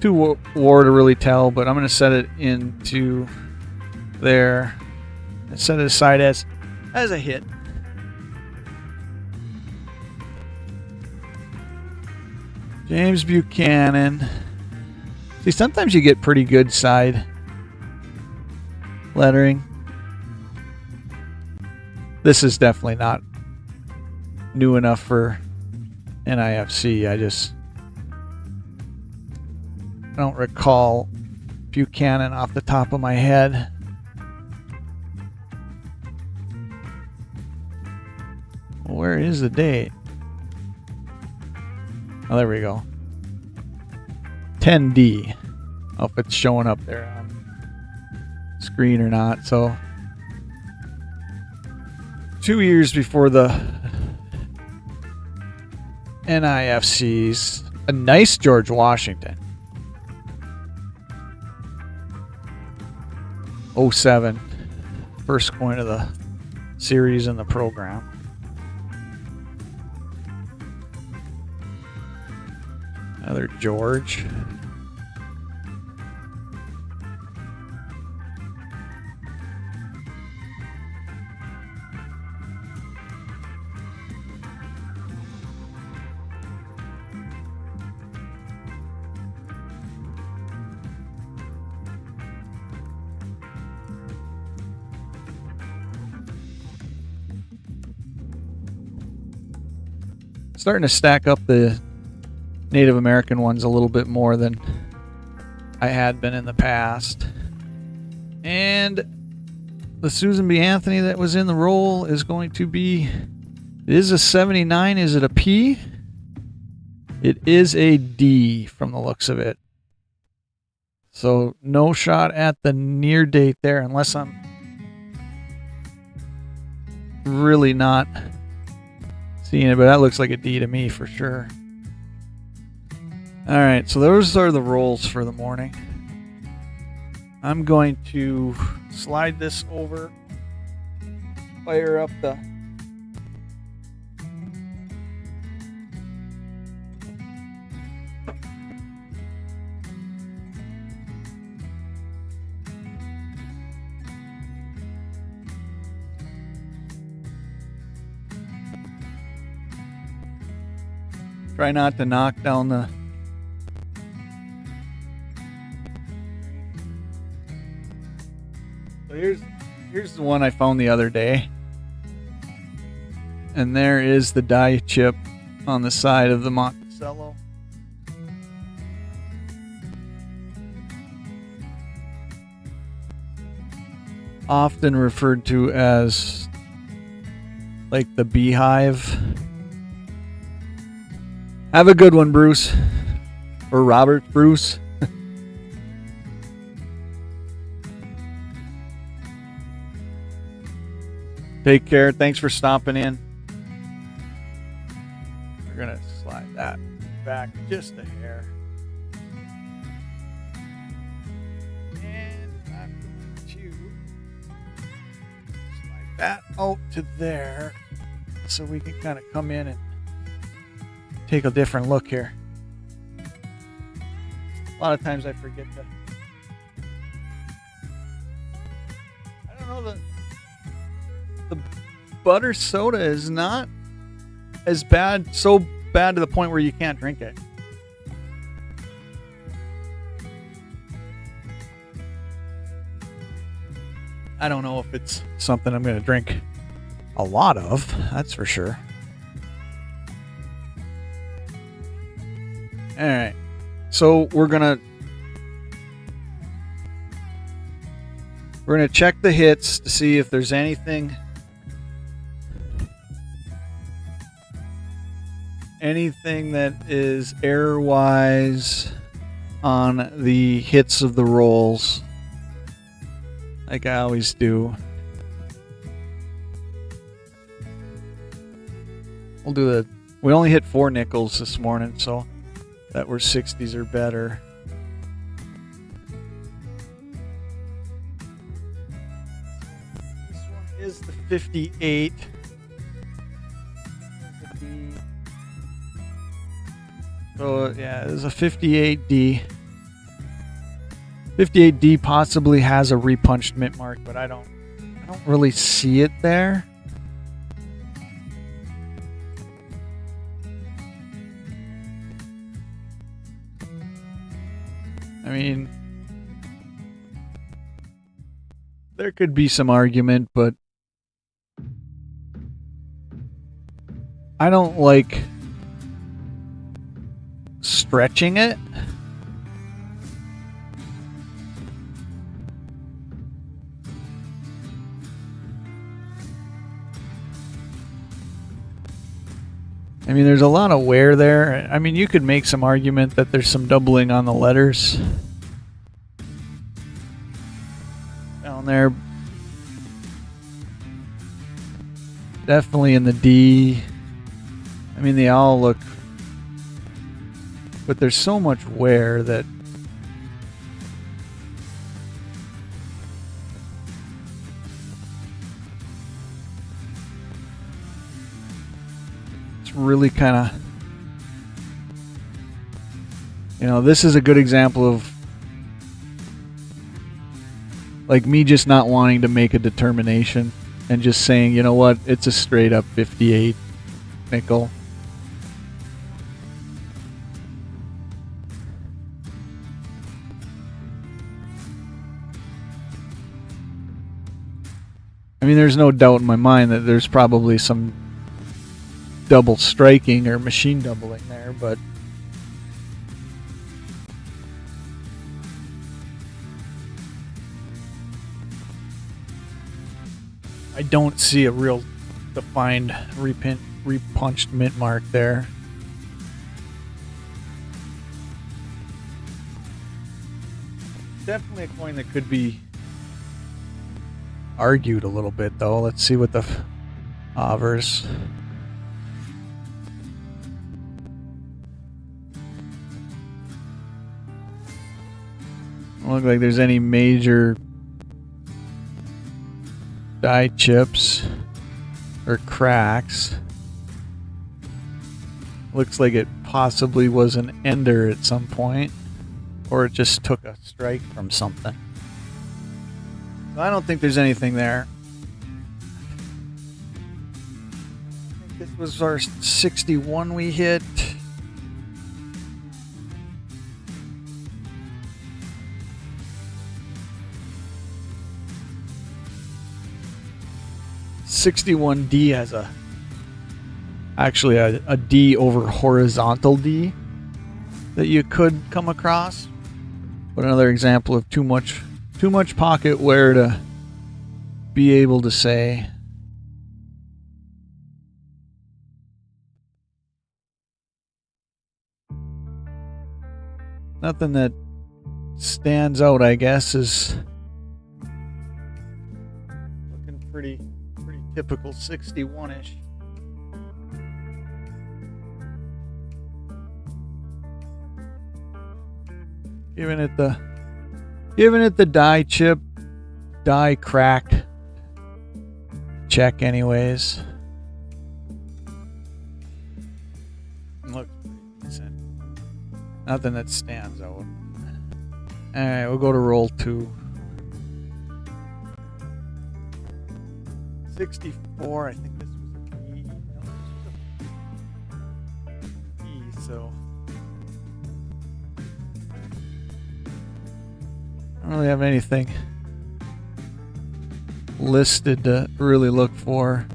too war to really tell. But I'm going to set it into there and set it aside as a hit. James Buchanan. See, sometimes you get pretty good side lettering. This is definitely not new enough for NIFC. I don't recall Buchanan off the top of my head. Where is the date? Oh, there we go. 10D. Oh, if it's showing up there on screen or not. So 2 years before the NIFCs. A nice George Washington. 07. First coin of the series in the program. Another George. Starting to stack up the Native American ones a little bit more than I had been in the past. And the Susan B. Anthony that was in the roll is going to be, it is a 79. Is it a P? It is a D from the looks of it. So no shot at the near date there unless I'm really not seeing it, but that looks like a D to me for sure. All right, so those are the rolls for the morning. I'm going to slide this over, fire up the try not to knock down the here's the one I found the other day, and there is the die chip on the side of the Monticello. Often referred to as like the beehive. Have a good one, Bruce. Or Robert Bruce. Take care. Thanks for stopping in. We're going to slide that back just a hair. And I'm going to slide that out to there so we can kind of come in and take a different look here. A lot of times I forget to. I don't know, the butter soda is not as bad, so bad to the point where you can't drink it. I don't know if it's something I'm going to drink a lot of, that's for sure. All right, so we're gonna check the hits to see if there's anything that is error-wise on the hits of the rolls, like I always do. We only hit 4 nickels this morning, so that were 60s or better. This one is the 58. So yeah, there's a 58D. 58D possibly has a repunched mint mark, but I don't really see it there. I mean, there could be some argument, but I don't like stretching it. I mean, there's a lot of wear there. I mean, you could make some argument that there's some doubling on the letters down there. Definitely in the D. I mean, they all look, but there's so much wear that it's really kind of, you know, this is a good example of like me just not wanting to make a determination and just saying, you know what, it's a straight up 58 nickel. I mean, there's no doubt in my mind that there's probably some double striking or machine doubling there, but I don't see a real defined repunched mint mark there. Definitely a coin that could be argued a little bit, though. Let's see what the offers. Don't look like there's any major die chips or cracks. Looks like it possibly was an ender at some point, or it just took a strike from something. I don't think there's anything there. I think this was our 61 we hit. $61D has actually a D over horizontal D that you could come across. But another example of too much pocket wear to be able to say. Nothing that stands out, I guess, is looking pretty typical 61-ish. Giving it the die chip, die cracked check anyways. Looks pretty decent. Nothing that stands out. Alright, we'll go to roll 2. 64, I think this was a B. No, this was a B, so I don't really have anything listed to really look for.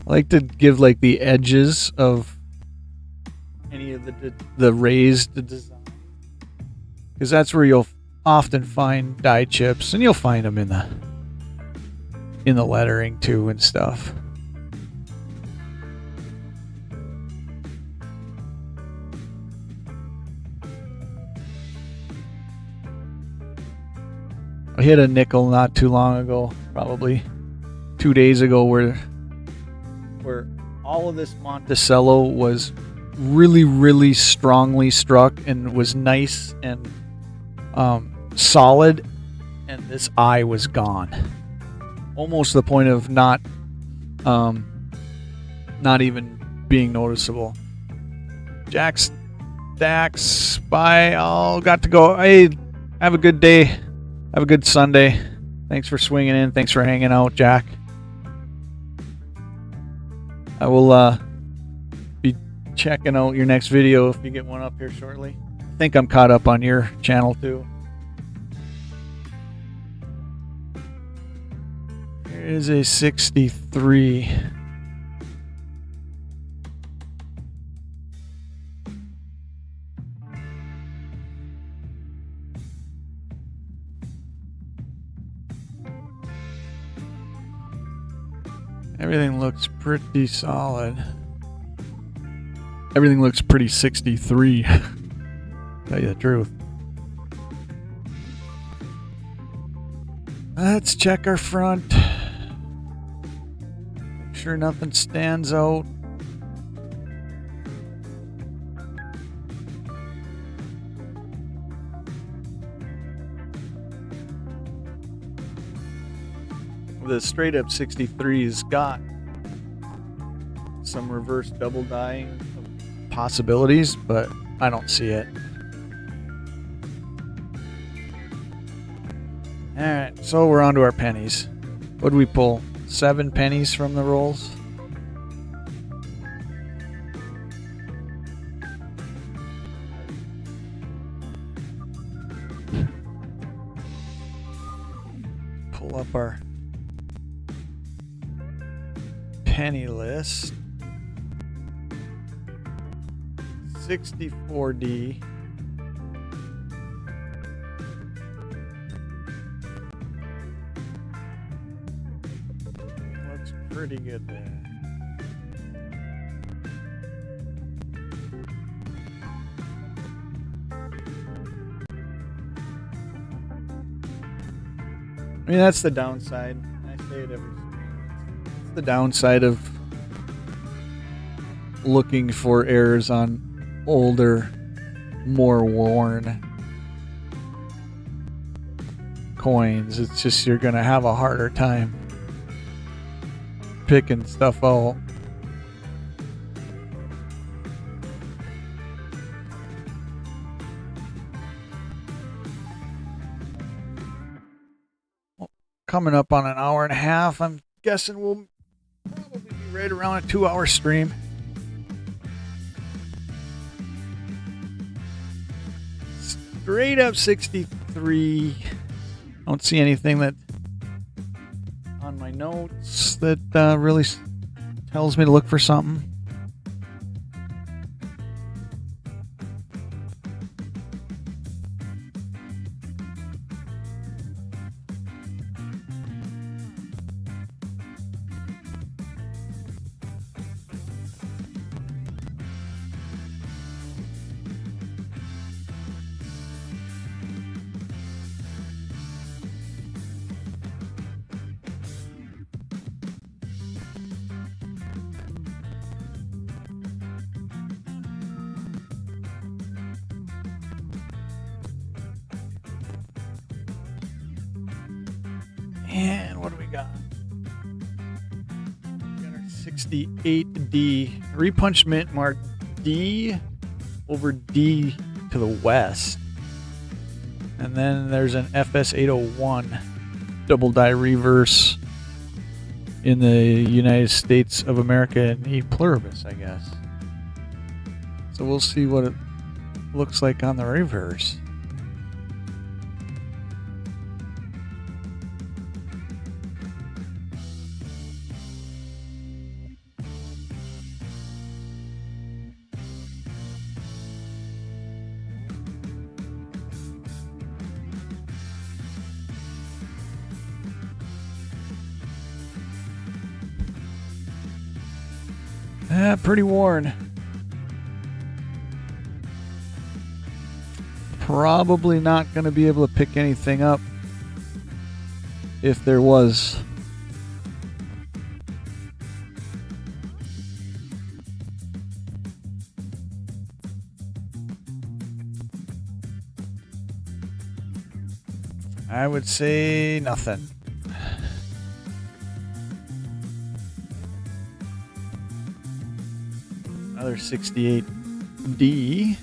I like to give like the edges of any of the raised design, because that's where you'll often find die chips, and you'll find them in the lettering too and stuff. I hit a nickel not too long ago, probably 2 days ago, where all of this Monticello was really strongly struck and was nice and solid, and this eye was gone, almost to the point of not even being noticeable. Jack's Dax, bye. All got to go. Hey, have a good day. Have a good Sunday. Thanks for swinging in. Thanks for hanging out, Jack. I will be checking out your next video if you get one up here shortly. I think I'm caught up on your channel too. Here is a 63. Everything looks pretty solid. Everything looks pretty 63. Tell you the truth. Let's check our front. Make sure nothing stands out. The straight up 63's got some reverse double dyeing possibilities, but I don't see it. Alright, so we're on to our pennies. What did we pull? 7 pennies from the rolls? Pull up our penny list. 64D. Looks pretty good there. I mean, that's the downside. I say it every stream. It's the downside of looking for errors on older, more worn coins. It's just you're gonna have a harder time picking stuff out. Well, coming up on an hour and a half, I'm guessing we'll probably be right around a 2-hour stream. Straight up 63. Don't see anything that on my notes that really tells me to look for something. And what do we got? We got our 68D. Repunch mint mark D over D to the west. And then there's an FS801 double die reverse in the United States of America and E pluribus, I guess. So we'll see what it looks like on the reverse. Pretty worn. Probably not going to be able to pick anything up if there was. I would say nothing. Another 68D.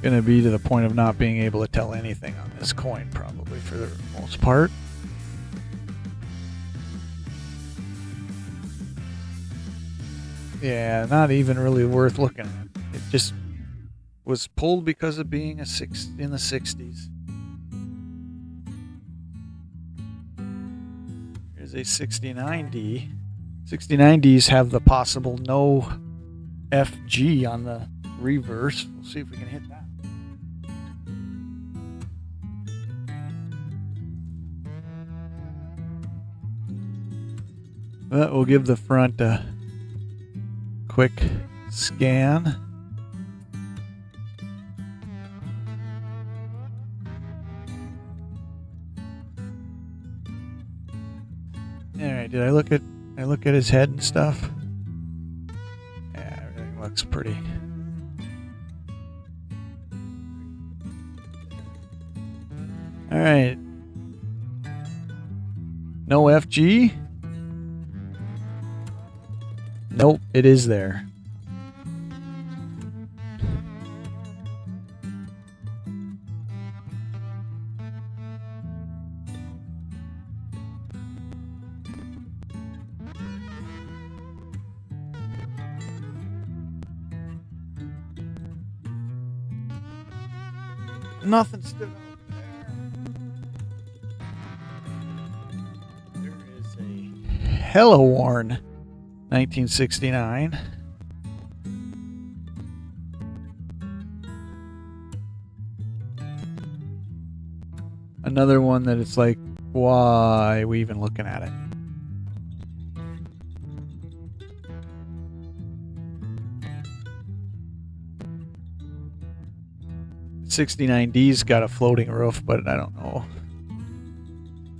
gonna be to the point of not being able to tell anything on this coin, probably for the most part. Yeah, not even really worth looking at. It just was pulled because of being in the 60s. Here's a 69D. 69Ds have the possible no FG on the reverse. We'll see if we can hit that. That will give the front a quick scan. Alright, did I look at his head and stuff? Yeah, everything looks pretty. Alright. No FG? Nope, it is there. Nothing stood out there. There is a Hello Worn 1969. Another one that it's like, why are we even looking at it? '69D's got a floating roof, but I don't know.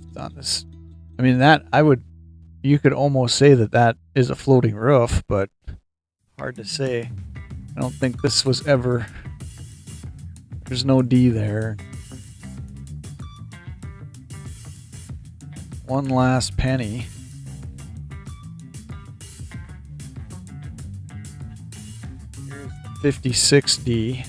It's on this. I mean, you could almost say that is a floating roof, but hard to say. I don't think this was ever. There's no D there. One last penny. Here's 56D.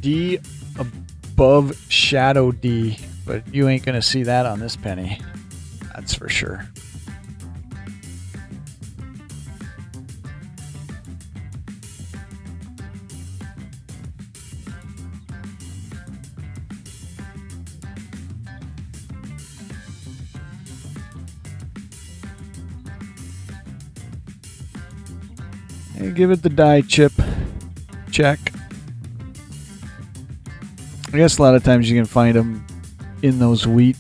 D above shadow D, but you ain't gonna see that on this penny. That's for sure. And give it the die chip check. I guess a lot of times you can find them in those wheat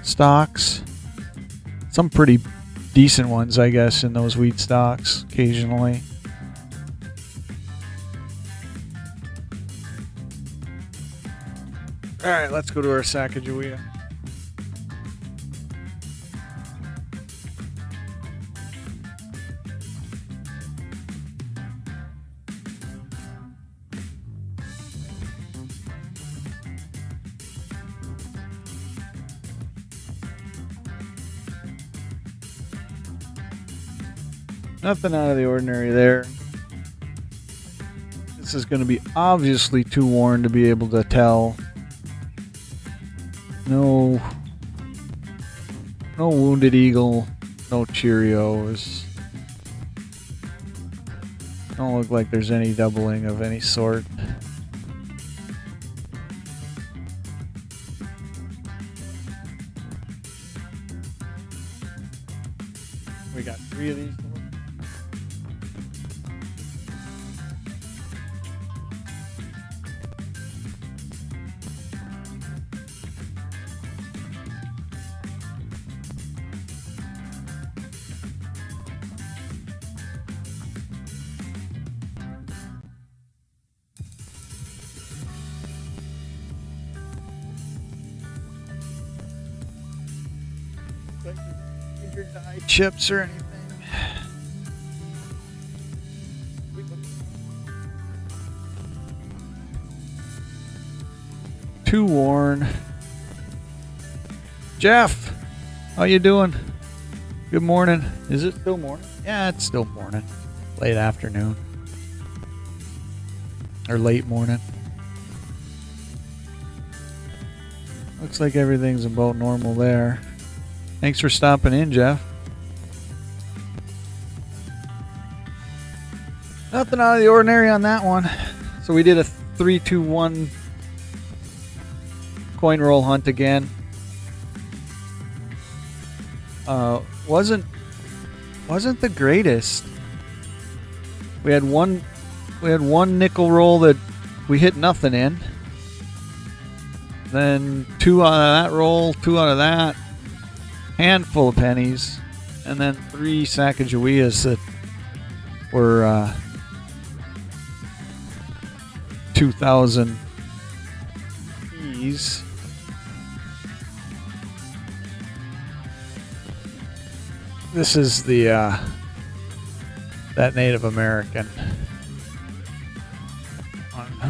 stocks. Some pretty decent ones, I guess, in those wheat stocks occasionally. All right, let's go to our Sacagawea. Nothing out of the ordinary there. This is going to be obviously too worn to be able to tell. No Wounded Eagle, no Cheerios. Don't look like there's any doubling of any sort. We got 3 of these. Die chips or anything. Too worn. Jeff, how you doing? Good morning. Is it still morning? Yeah, it's still morning. late afternoon or late morning. Looks like everything's about normal there. Thanks for stopping in, Jeff. Nothing out of the ordinary on that one. So we did a 3-2-1 coin roll hunt again. Wasn't the greatest. We had one nickel roll that we hit nothing in. Then 2 out of that roll, 2 out of that, handful of pennies, and then 3 Sacagaweas that were 2,000 keys. This is the that Native American.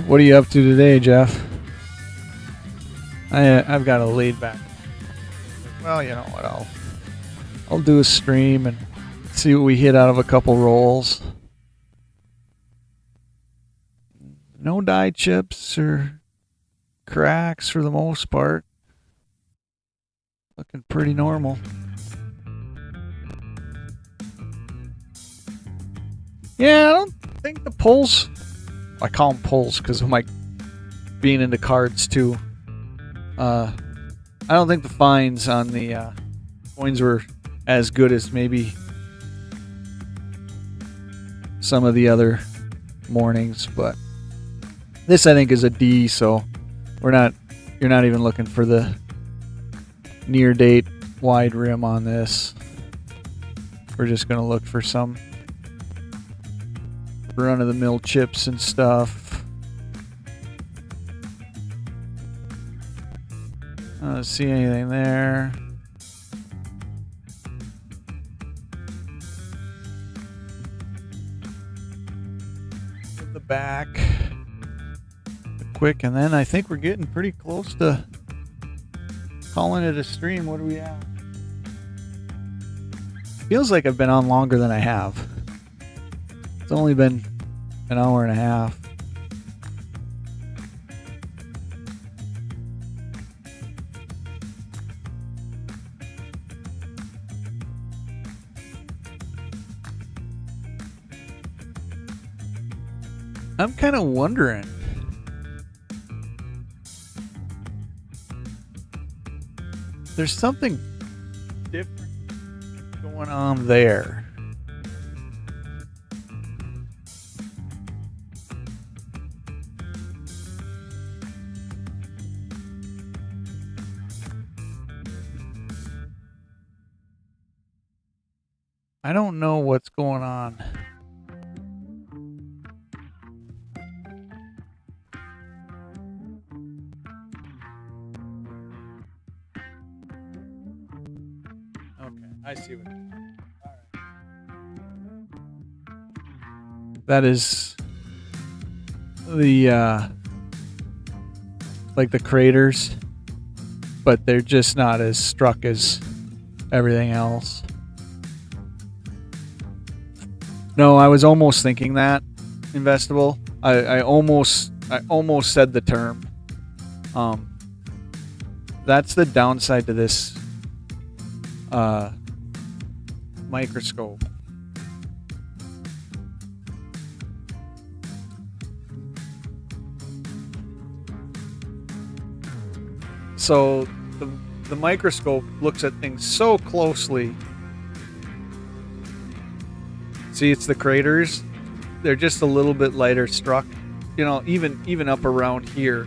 What are you up to today, Jeff? I've got a laid back. Well, you know what? I'll do a stream and see what we hit out of a couple rolls. No die chips or cracks for the most part. Looking pretty normal. Yeah, I don't think the pulls. I call them pulls because of my being into cards too. I don't think the finds on the coins were as good as maybe some of the other mornings, but this I think is a D, so you're not even looking for the near date wide rim on this. We're just gonna look for some run of the mill chips and stuff. I don't see anything there. In the back. Quick, and then I think we're getting pretty close to calling it a stream. What do we have? Feels like I've been on longer than I have. It's only been an hour and a half. I'm kind of wondering. There's something different going on there. I don't know what's going on. I see what you're doing. All right. That is the like the craters, but they're just not as struck as everything else. No, I was almost thinking that investable. I almost said the term. That's the downside to this microscope. So the microscope looks at things so closely. See, it's the craters. They're just a little bit lighter struck. You know, even up around here,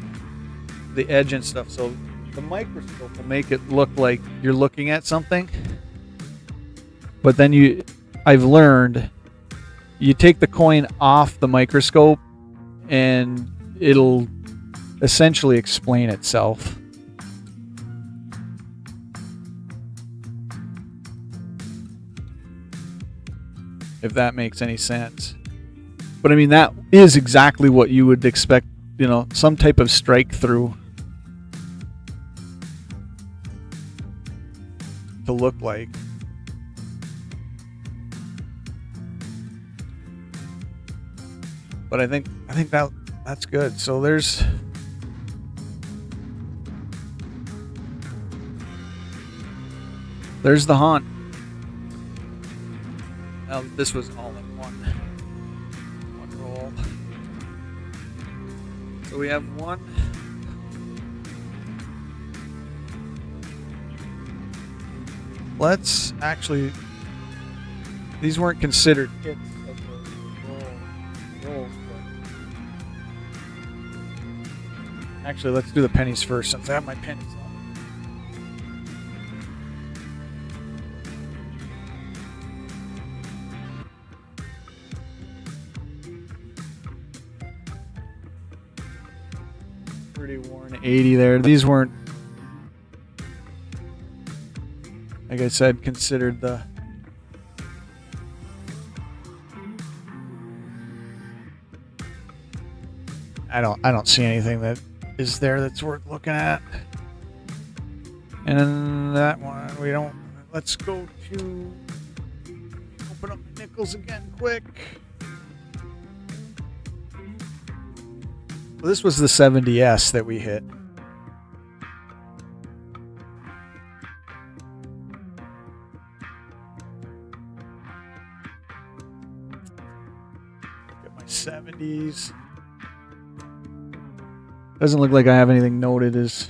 the edge and stuff. So the microscope will make it look like you're looking at something. But then I've learned, you take the coin off the microscope and it'll essentially explain itself. If that makes any sense. But I mean, that is exactly what you would expect, you know, some type of strike through to look like. But I think that's good. So there's the haunt. Now this was all in one roll. So we have one. Let's actually. These weren't considered hits of the rolls, but actually, let's do the pennies first since I have my pennies on. Pretty worn 80 there. These weren't, like I said, considered the. I don't see anything that is there that's worth looking at. And then that one we don't. Let's go to open up the nickels again quick. Well, this was the 70S that we hit. Get my 70s. Doesn't look like I have anything noted as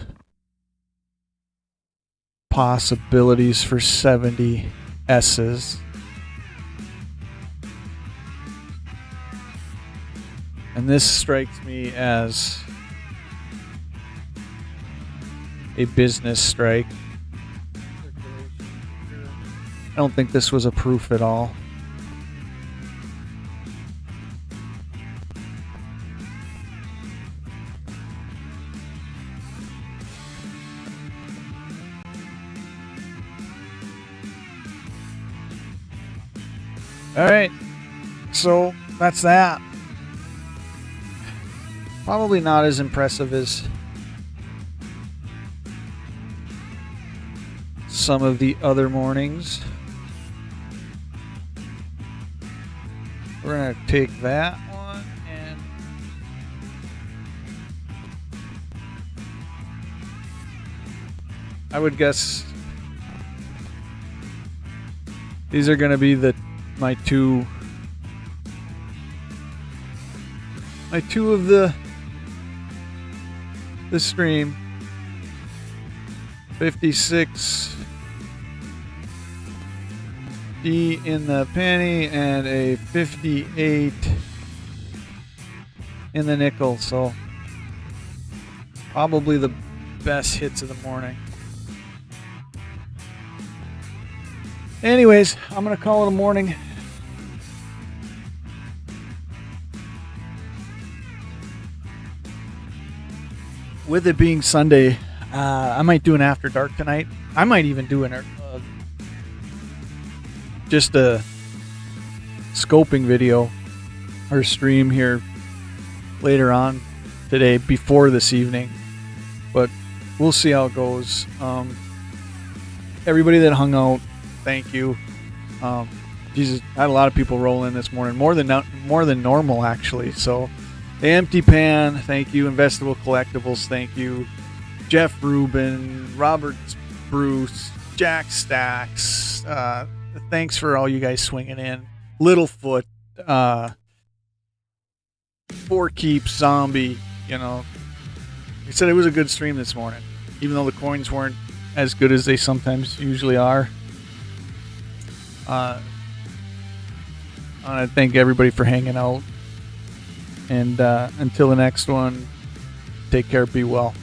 possibilities for 70S's. And this strikes me as a business strike. I don't think this was a proof at all. All right, so that's that. Probably not as impressive as some of the other mornings. We're going to take that one and I would guess these are going to be my two of the stream. 56 D in the penny and a 58 in the nickel. So probably the best hits of the morning. Anyways, I'm gonna call it a morning. With it being Sunday, I might do an after dark tonight. I might even do just a scoping video or stream here later on today before this evening. But we'll see how it goes. Everybody that hung out, thank you. Jesus, I had a lot of people roll in this morning, more than normal actually. So. The Empty Pan, thank you. Investable Collectibles, thank you. Jeff Rubin, Robert Bruce, Jack Stacks. Thanks for all you guys swinging in. Littlefoot, Four Keeps, Zombie. You know, I said it was a good stream this morning, even though the coins weren't as good as they sometimes usually are. I want to thank everybody for hanging out. And until the next one, take care, be well.